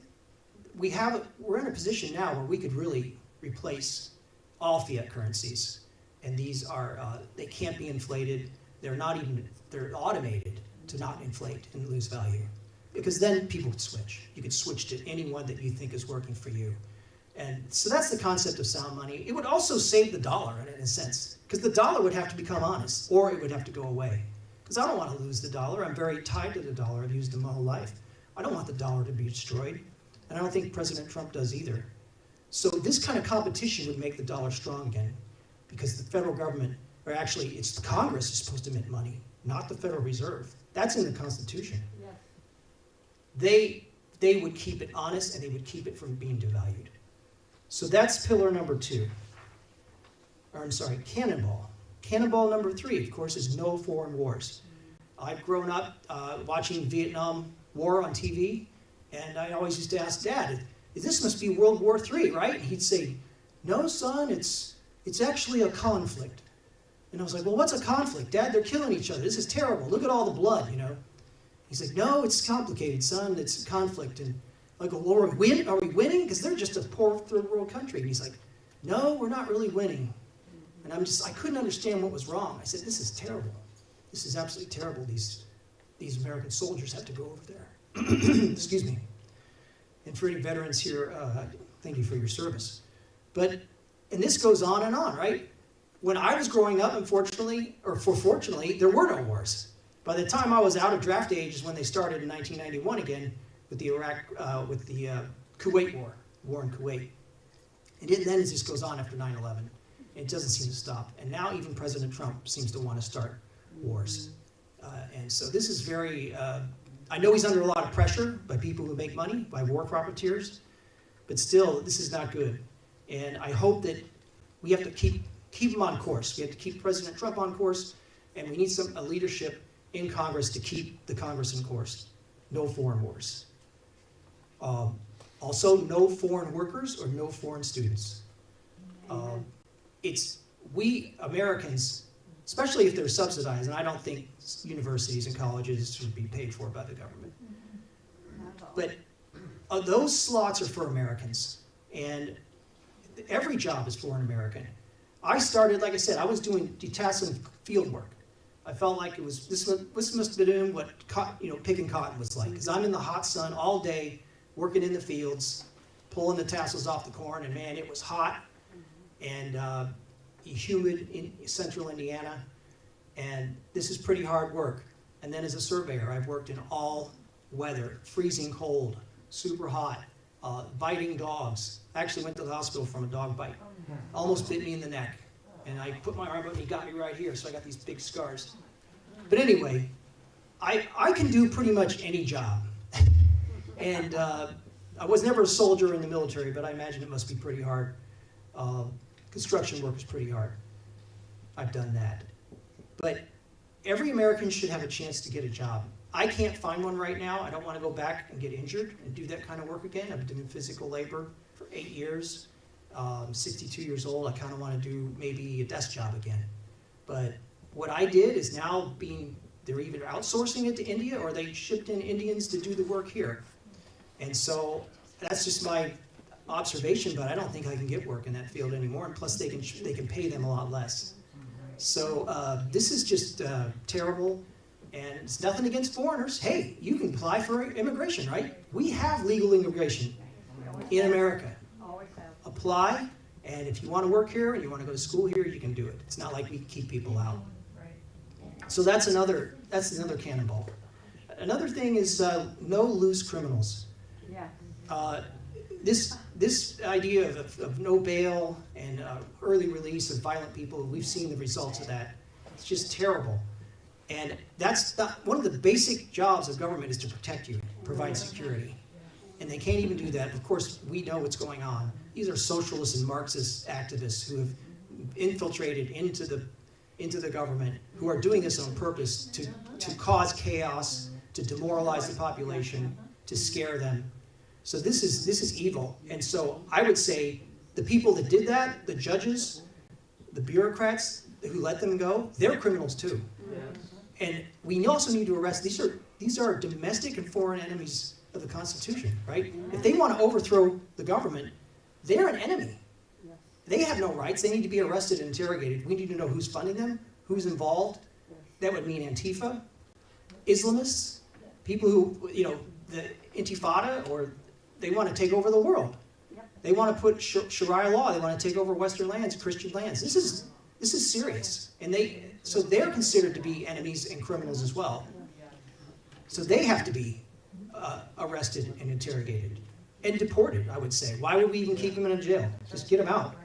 we're in a position now where we could really replace all fiat currencies. And these they can't be inflated. They're automated to not inflate and lose value. Because then people would switch. You could switch to any one that you think is working for you. And so that's the concept of sound money. It would also save the dollar in a sense, because the dollar would have to become honest, or it would have to go away. Because I don't want to lose the dollar. I'm very tied to the dollar. I've used it my whole life. I don't want the dollar to be destroyed. And I don't think President Trump does either. So this kind of competition would make the dollar strong again, because the federal government, or actually it's the Congress is supposed to mint money, not the Federal Reserve. That's in the Constitution. Yes. They would keep it honest, and they would keep it from being devalued. So that's pillar number 2. Or I'm sorry, cannonball. Cannonball number 3, of course, is no foreign wars. I've grown up watching Vietnam War on TV, and I always used to ask Dad, this must be World War III, right? And he'd say, no, son, it's actually a conflict. And I was like, well, what's a conflict? Dad, they're killing each other. This is terrible. Look at all the blood, you know. He's like, no, it's complicated, son. It's a conflict. And I go, well, are we winning? Because they're just a poor third world country. And he's like, no, we're not really winning. And I couldn't understand what was wrong. I said, this is terrible. This is absolutely terrible. These American soldiers have to go over there. Excuse me. And for any veterans here, thank you for your service. And this goes on and on, right? When I was growing up, unfortunately, fortunately, there were no wars. By the time I was out of draft age is when they started in 1991 again with the Kuwait war in Kuwait. And then it just goes on after 9/11. It doesn't seem to stop. And now even President Trump seems to want to start wars. And so this is very, I know he's under a lot of pressure by people who make money, by war profiteers, but still, this is not good. And I hope that we have to keep him on course. We have to keep President Trump on course, and we need a leadership in Congress to keep the Congress in course. No foreign wars. Also, no foreign workers or no foreign students. We Americans, especially if they're subsidized, and I don't think universities and colleges should be paid for by the government. But those slots are for Americans, and every job is for an American. I started, like I said, I was doing detasseling field work. I felt like this must have been what picking cotton was like, because I'm in the hot sun all day, working in the fields, pulling the tassels off the corn, and man, it was hot. And humid in central Indiana, and this is pretty hard work. And then as a surveyor, I've worked in all weather, freezing cold, super hot, biting dogs. I actually went to the hospital from a dog bite. Almost bit me in the neck. And I put my arm up and he got me right here, so I got these big scars. But anyway, I can do pretty much any job. And I was never a soldier in the military, but I imagine it must be pretty hard. Construction work is pretty hard. I've done that. But every American should have a chance to get a job. I can't find one right now. I don't want to go back and get injured and do that kind of work again. I've been doing physical labor for 8 years. I'm 62 years old. I kind of want to do maybe a desk job again. But what I did is now they're either outsourcing it to India or they shipped in Indians to do the work here. And so that's just my observation, but I don't think I can get work in that field anymore. And plus they can pay them a lot less. So this is just terrible, and it's nothing against foreigners. Hey, you can apply for immigration, right? We have legal immigration in America. Apply, and if you want to work here and you want to go to school here, you can do it. It's not like we keep people out. So that's another cannonball. Another thing is no loose criminals. This idea of no bail and early release of violent people, we've seen the results of that. It's just terrible. And that's one of the basic jobs of government is to protect you, provide security. And they can't even do that. Of course, we know what's going on. These are socialist and Marxist activists who have infiltrated into the government, who are doing this on purpose to cause chaos, to demoralize the population, to scare them. So this is evil. And so I would say the people that did that, the judges, the bureaucrats who let them go, they're criminals too. And we also need to arrest, these are domestic and foreign enemies of the Constitution, right? If they want to overthrow the government, they're an enemy. They have no rights. They need to be arrested and interrogated. We need to know who's funding them, who's involved. That would mean Antifa, Islamists, people who, the Intifada, or they want to take over the world. They want to put Sharia law. They want to take over Western lands, Christian lands. This is serious. And so they're considered to be enemies and criminals as well. So they have to be arrested and interrogated and deported, I would say. Why would we even keep them in a jail? Just get them out.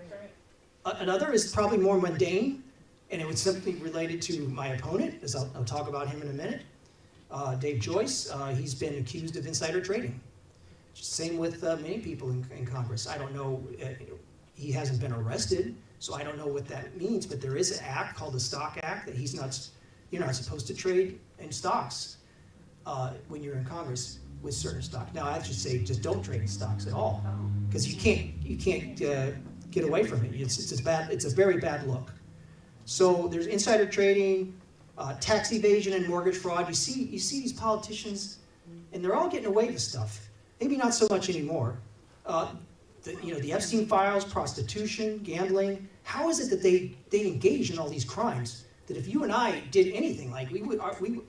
Another is probably more mundane, and it was simply related to my opponent, as I'll talk about him in a minute. Dave Joyce, he's been accused of insider trading. Same with many people in Congress. I don't know, he hasn't been arrested, so I don't know what that means, but there is an act called the Stock Act that you're not supposed to trade in stocks when you're in Congress with certain stocks. Now I should say just don't trade in stocks at all, because you can't get away from it. It's a very bad look. So there's insider trading, tax evasion and mortgage fraud. You see these politicians, and they're all getting away with stuff. Maybe not so much anymore. The Epstein files, prostitution, gambling. How is it that they engage in all these crimes that if you and I did anything, like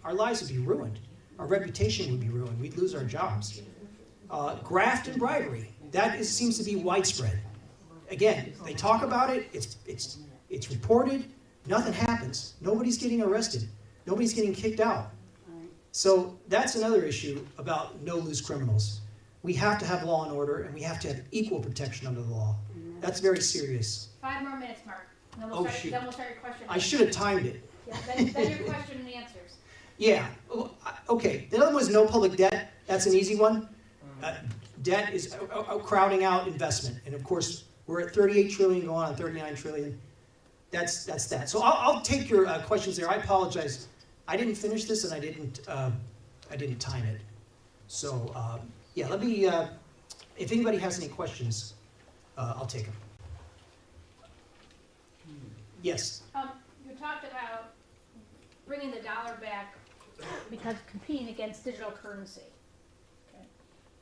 our lives would be ruined, our reputation would be ruined, we'd lose our jobs. Graft and bribery, seems to be widespread. Again, they talk about it. It's reported. Nothing happens. Nobody's getting arrested. Nobody's getting kicked out. So that's another issue about no loose criminals. We have to have law and order, and we have to have equal protection under the law. That's very serious. 5 more minutes, Mark. And then Oh, shoot. Then we'll start your question. I should have timed it. Yeah, then your question and answers. Yeah. Okay. The other one is no public debt. That's an easy one. Debt is crowding out investment, and of course we're at 38 trillion, going on 39 trillion. That's that. So I'll take your questions there. I apologize. I didn't finish this, and I didn't time it. So yeah, let me. If anybody has any questions, I'll take them. Yes. You talked about bringing the dollar back because competing against digital currency. Okay.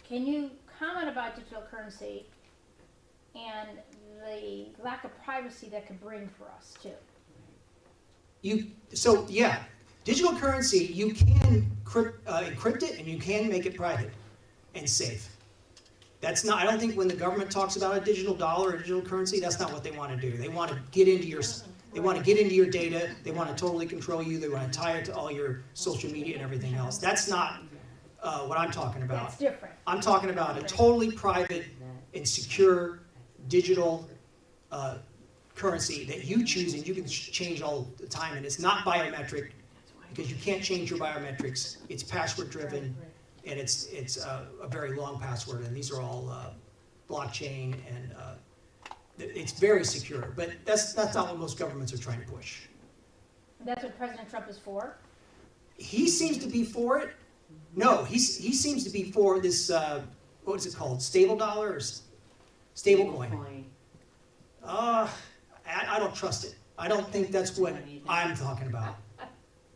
Can you comment about digital currency and the lack of privacy that could bring for us too? So yeah, digital currency, you can encrypt it and you can make it private and safe. That's not, I don't think when the government talks about a digital dollar or digital currency, that's not what they want to do. They want to get into your, data, they want to totally control you, they want to tie it to all your social media and everything else. That's not what I'm talking about. That's different. I'm talking about a totally private and secure digital currency that you choose and you can change all the time, and it's not biometric because you can't change your biometrics. It's password driven, and it's a very long password, and these are all blockchain, and it's very secure. But that's not what most governments are trying to push. That's what President Trump is for? He seems to be for it. No, he seems to be for this, what is it called, stable dollar or stable coin? I don't trust it. I don't think that's what I'm talking about.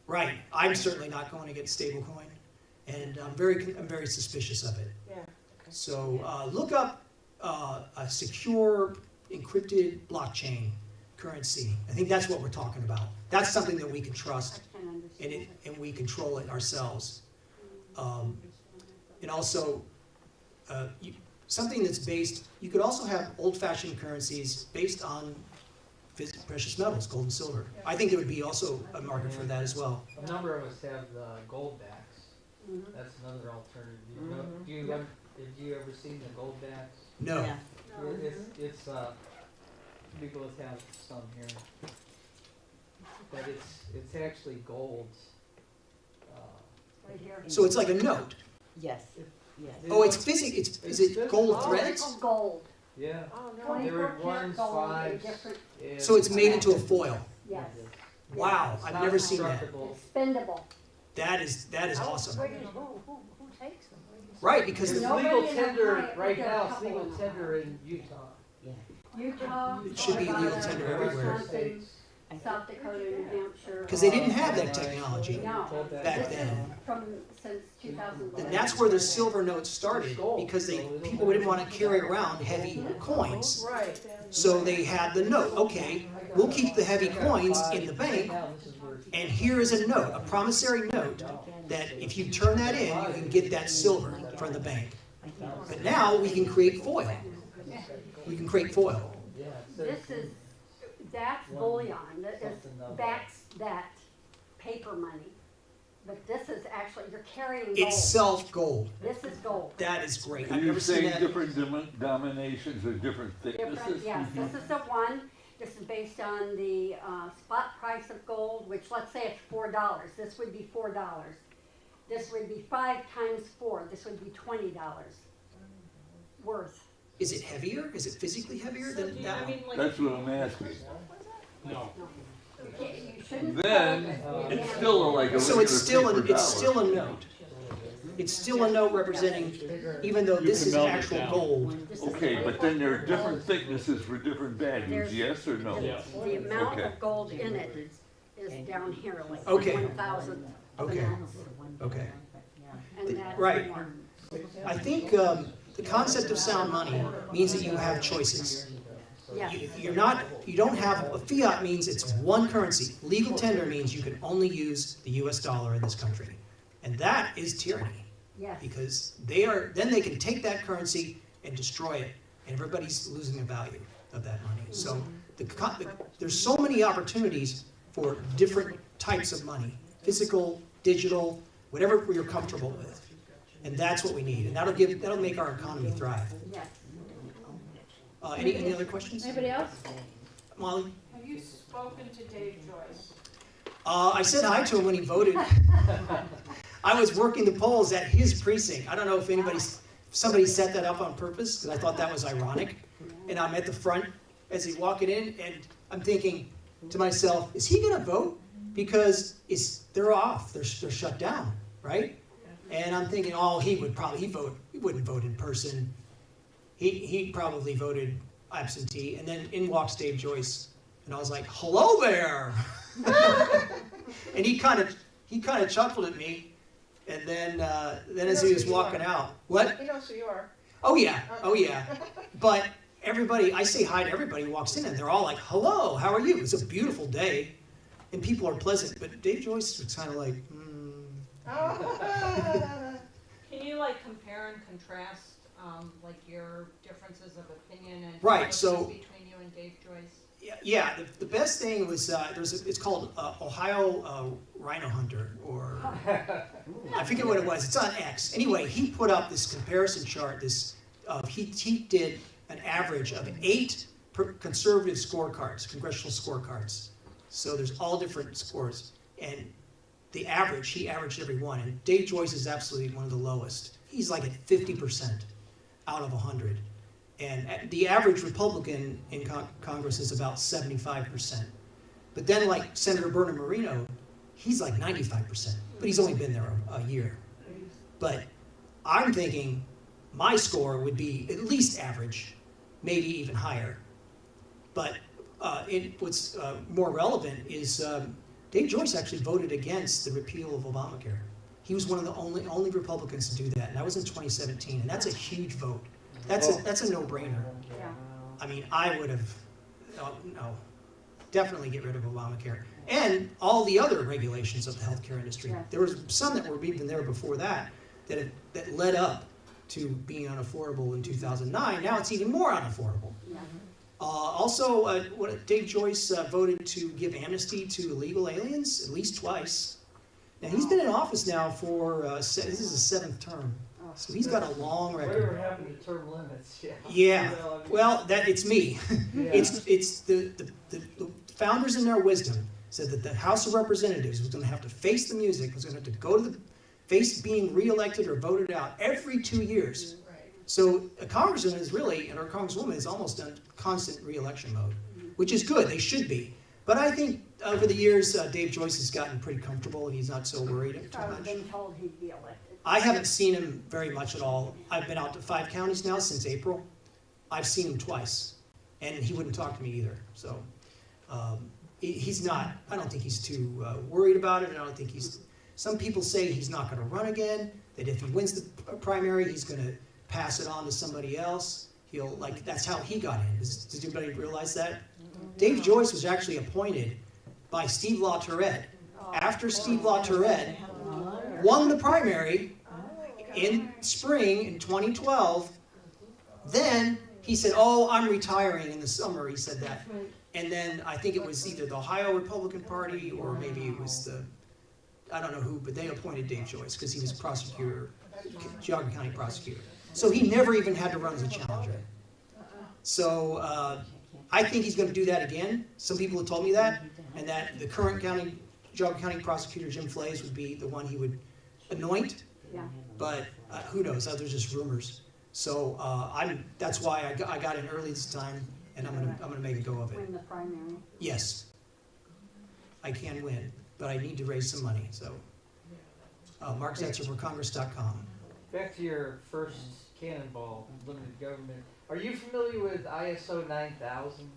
Right, I'm certainly not going to get stable coin, and I'm very suspicious of it. Yeah. So look up a secure encrypted blockchain currency. I think that's what we're talking about. That's something that we can trust, and we control it ourselves. And also, something that's based, you could also have old-fashioned currencies based on precious metals, gold and silver. I think there would be also a market for that as well. A number of us have gold backs. That's another alternative. Did you ever see the gold backs? No. Yeah. It's people have some here, but it's actually gold. Right here. So it's like a note. Yes, yes. Oh, it's physical. Is it gold threads? Oh, gold. Yeah. Oh, no. There were ones, fives. So it's made into a foil. Yes. Wow, It's I've not never seen that. destructible. Expendable. That is awesome. Who takes them? Right, because It's Nobody legal in tender Ohio- right we got a now. It's couple legal in tender in Utah. Utah. It should be legal Colorado, tender everywhere. Wisconsin, South Dakota, New Hampshire. because they didn't have that technology No. back This is then. since 2011. And that's where the silver notes started, because people didn't want to carry around heavy coins. Right. So they had the note. Okay, we'll keep the heavy coins in the bank, and here is a note, a promissory note, that if you turn that in, you can get that silver from the bank. But now we can create foil. We can create foil. That's bullion, that's that paper money. But this is actually, you're carrying gold. Itself gold. This is gold. That is great. I've Are you never seen saying that. different denominations or different thicknesses? Different, yes, this is the one, this is based on the spot price of gold, which let's say it's $4, this would be $4. This would be 5 times 4, this would be $20 worth. Is it heavier? Is it physically heavier than that one? That's what I'm asking. No. You shouldn't. Then, it's still like a So it's still regular paper it's still dollar. a note. It's still a note representing, even though this can is melt it actual down. gold. Okay, but then there are different thicknesses for different values, yes or no? Yeah. The amount Okay. of gold in it is down here, like Okay. 1,000 Okay. amounts. Okay. And that's Right. one. I think the concept of sound money means that you have choices. Yes. You don't have, a fiat means it's one currency. Legal tender means you can only use the US dollar in this country. And that is tyranny, Yes. because then they can take that currency and destroy it, and everybody's losing the value of that money. So there's so many opportunities for different types of money, physical, digital, whatever you're comfortable with. And that's what we need, and that'll make our economy thrive. Yes. Any other questions? Anybody else? Molly? Have you spoken to Dave Joyce? I said hi to him when he voted. I was working the polls at his precinct. I don't know if somebody set that up on purpose, because I thought that was ironic. And I'm at the front as he's walking in, and I'm thinking to myself, is he gonna vote? Because they're off, they're shut down, right? And I'm thinking, oh, he wouldn't vote in person. He probably voted absentee. And then in walks Dave Joyce, and I was like, hello there. And he kind of chuckled at me, and then as he was walking out, what? He knows who you are. Oh yeah. But I say hi to everybody who walks in, and they're all like, hello, how are you? It's a beautiful day, and people are pleasant. But Dave Joyce was kind of like, Oh. Can you like compare and contrast like your differences of opinion and Right, differences so- between you and Dave Joyce? Yeah, the best thing was, it's called Ohio Rhino Hunter, or I forget what it was. It's on X. Anyway, he put up this comparison chart. He did an average of 8 conservative scorecards, congressional scorecards. So there's all different scores, and the average, he averaged every one. And Dave Joyce is absolutely one of the lowest. He's like at 50% out of 100. And the average Republican in Congress is about 75%. But then like Senator Bernard Marino, he's like 95%, but he's only been there a year. But I'm thinking my score would be at least average, maybe even higher. But what's more relevant is Dave Joyce actually voted against the repeal of Obamacare. He was one of the only Republicans to do that, and that was in 2017, and that's a huge vote. That's a no-brainer. Yeah. I mean, I would have, no, definitely get rid of Obamacare. And all the other regulations of the healthcare industry. Yeah. There was some that were even there before that led up to being unaffordable in 2009. Now it's even more unaffordable. Yeah. Also, Dave Joyce voted to give amnesty to illegal aliens at least twice. Now, he's been in office now for, this is his 7th term. So he's got a long record. Whatever happened to term limits? Yeah. Yeah. You know, I mean, Well, it's me. Yeah. It's the founders in their wisdom said that the House of Representatives was going to have to face the music, was going to have to go to face being reelected or voted out every 2 years. Right. So a congressman is really, or a congresswoman is almost on constant reelection mode, which is good. They should be. But I think over the years, Dave Joyce has gotten pretty comfortable, and he's not so worried too I've much. been told he'd be elected. I haven't seen him very much at all. I've been out to 5 counties now since April. I've seen him twice, and he wouldn't talk to me either. So he's not, I don't think he's too worried about it. I don't think he's, some people say he's not going to run again, that if he wins the primary, he's going to pass it on to somebody else. That's how he got in. Does anybody realize that? Dave Joyce was actually appointed by Steve LaTourette. After Steve LaTourette won the primary in spring in 2012, then he said, "Oh, I'm retiring in the summer." He said that. And then I think it was either the Ohio Republican Party or maybe it was I don't know who, but they appointed Dave Joyce because he was prosecutor, Geauga County prosecutor. So he never even had to run as a challenger. So I think he's going to do that again. Some people have told me that, and that the current Geauga County prosecutor, Jim Flays, would be the one he would anoint. Yeah. But who knows? There's just rumors. So that's why I got in early this time, and I'm gonna make a go of it. Win the primary. Yes, I can win, but I need to raise some money. So Mark Zetzer for Congress.com. Back to your first cannonball, limited government. Are you familiar with ISO 9000?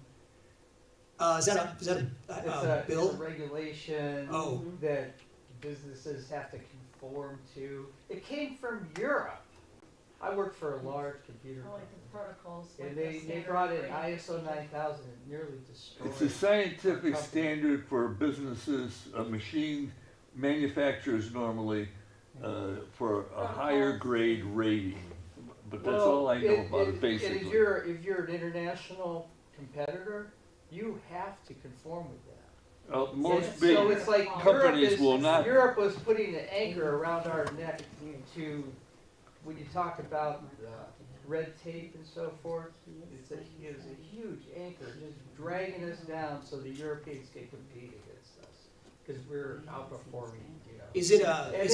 Is that a It's bill? a regulation Oh. that businesses have to conform to. It came from Europe. I work for a large computer Or like company, the protocols, like and the they standard brought in operating ISO procedures. 9000 and nearly destroyed. It's a scientific standard for businesses, machine manufacturers normally, for a higher grade rating. But that's all I know about it basically. And if you're an international competitor, you have to conform with that. Most So big it's like companies will not. Europe was putting an anchor around our neck to, when you talk about red tape and so forth, it was a huge anchor just dragging us down so the Europeans can compete against us because we're outperforming. You know. Is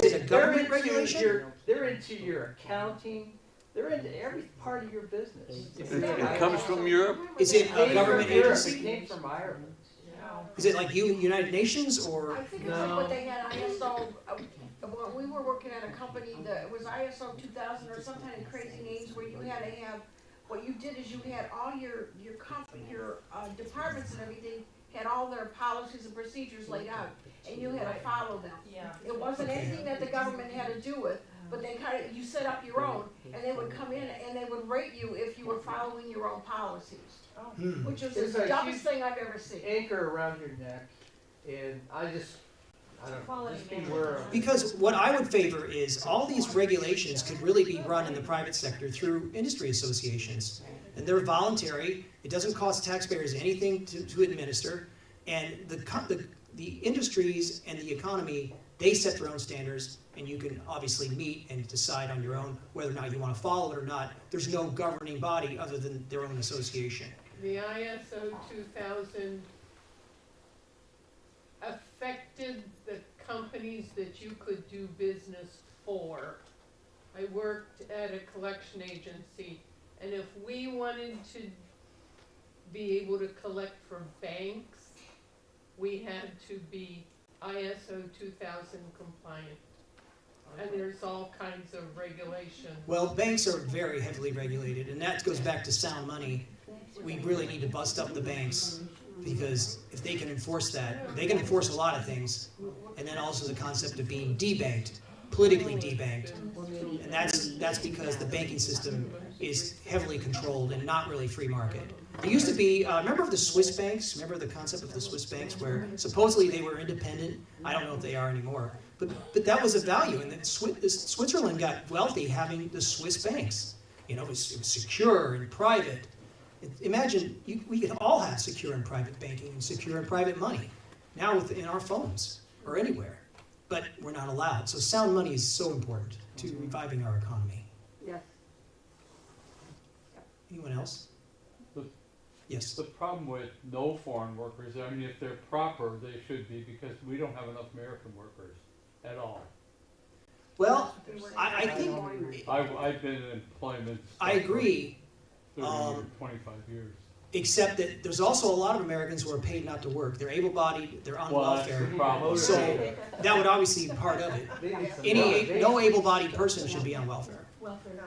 it a government regulation? They're into your accounting. They're into every part of your business. It comes from Europe. Is it a government It agency? came from Ireland. Is it like United Nations or? I think it's like what they had ISO, when we were working at a company that it was ISO 2000 or some kind of crazy names where you had to have, what you did is you had all your departments and everything had all their policies and procedures laid out, and you had to follow them. Yeah. It wasn't anything that the government had to do with, but they you set up your own, and they would come in and they would rate you if you were following your own policies, which was It's the a dumbest huge thing I've ever seen. Anchor around your neck, and I I don't know, just beware of. Because what I would favor is all these regulations could really be run in the private sector through industry associations. And they're voluntary, it doesn't cost taxpayers anything to administer, and the industries and the economy, they set their own standards, and you can obviously meet and decide on your own whether or not you want to follow it or not. There's no governing body other than their own association. The ISO 2000 affected the companies that you could do business for. I worked at a collection agency, and if we wanted to be able to collect from banks, we had to be ISO 2000 compliant. And there's all kinds of regulations. Well, banks are very heavily regulated, and that goes back to sound money. We really need to bust up the banks, because if they can enforce that, they can enforce a lot of things. And then also the concept of being debanked, politically debanked. And that's because the banking system is heavily controlled and not really free market. There used to be, remember the Swiss banks? Remember the concept of the Swiss banks where supposedly they were independent? I don't know if they are anymore. But that was a value, and then Switzerland got wealthy having the Swiss banks. You know, it was secure and private. Imagine, we could all have secure and private banking and secure and private money now in our phones or anywhere. But we're not allowed. So sound money is so important to reviving our economy. Yes. Anyone else? Yes. The problem with no foreign workers, I mean, if they're proper, they should be, because we don't have enough American workers at all. Well, I think I've been in employment. I agree. 30 or 25 years. Except that there's also a lot of Americans who are paid not to work. They're able-bodied, they're on welfare. That's the problem. So that would obviously be part of it. No able-bodied person should be on welfare.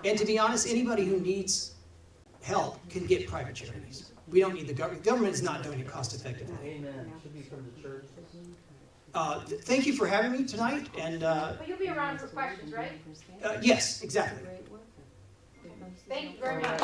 And to be honest, anybody who needs help can get private charities. We don't need the government. The government is not doing it cost-effectively. Amen. Should be from the church. Thank you for having me tonight. And But you'll be around for questions, right? yes, exactly. Thank you very much.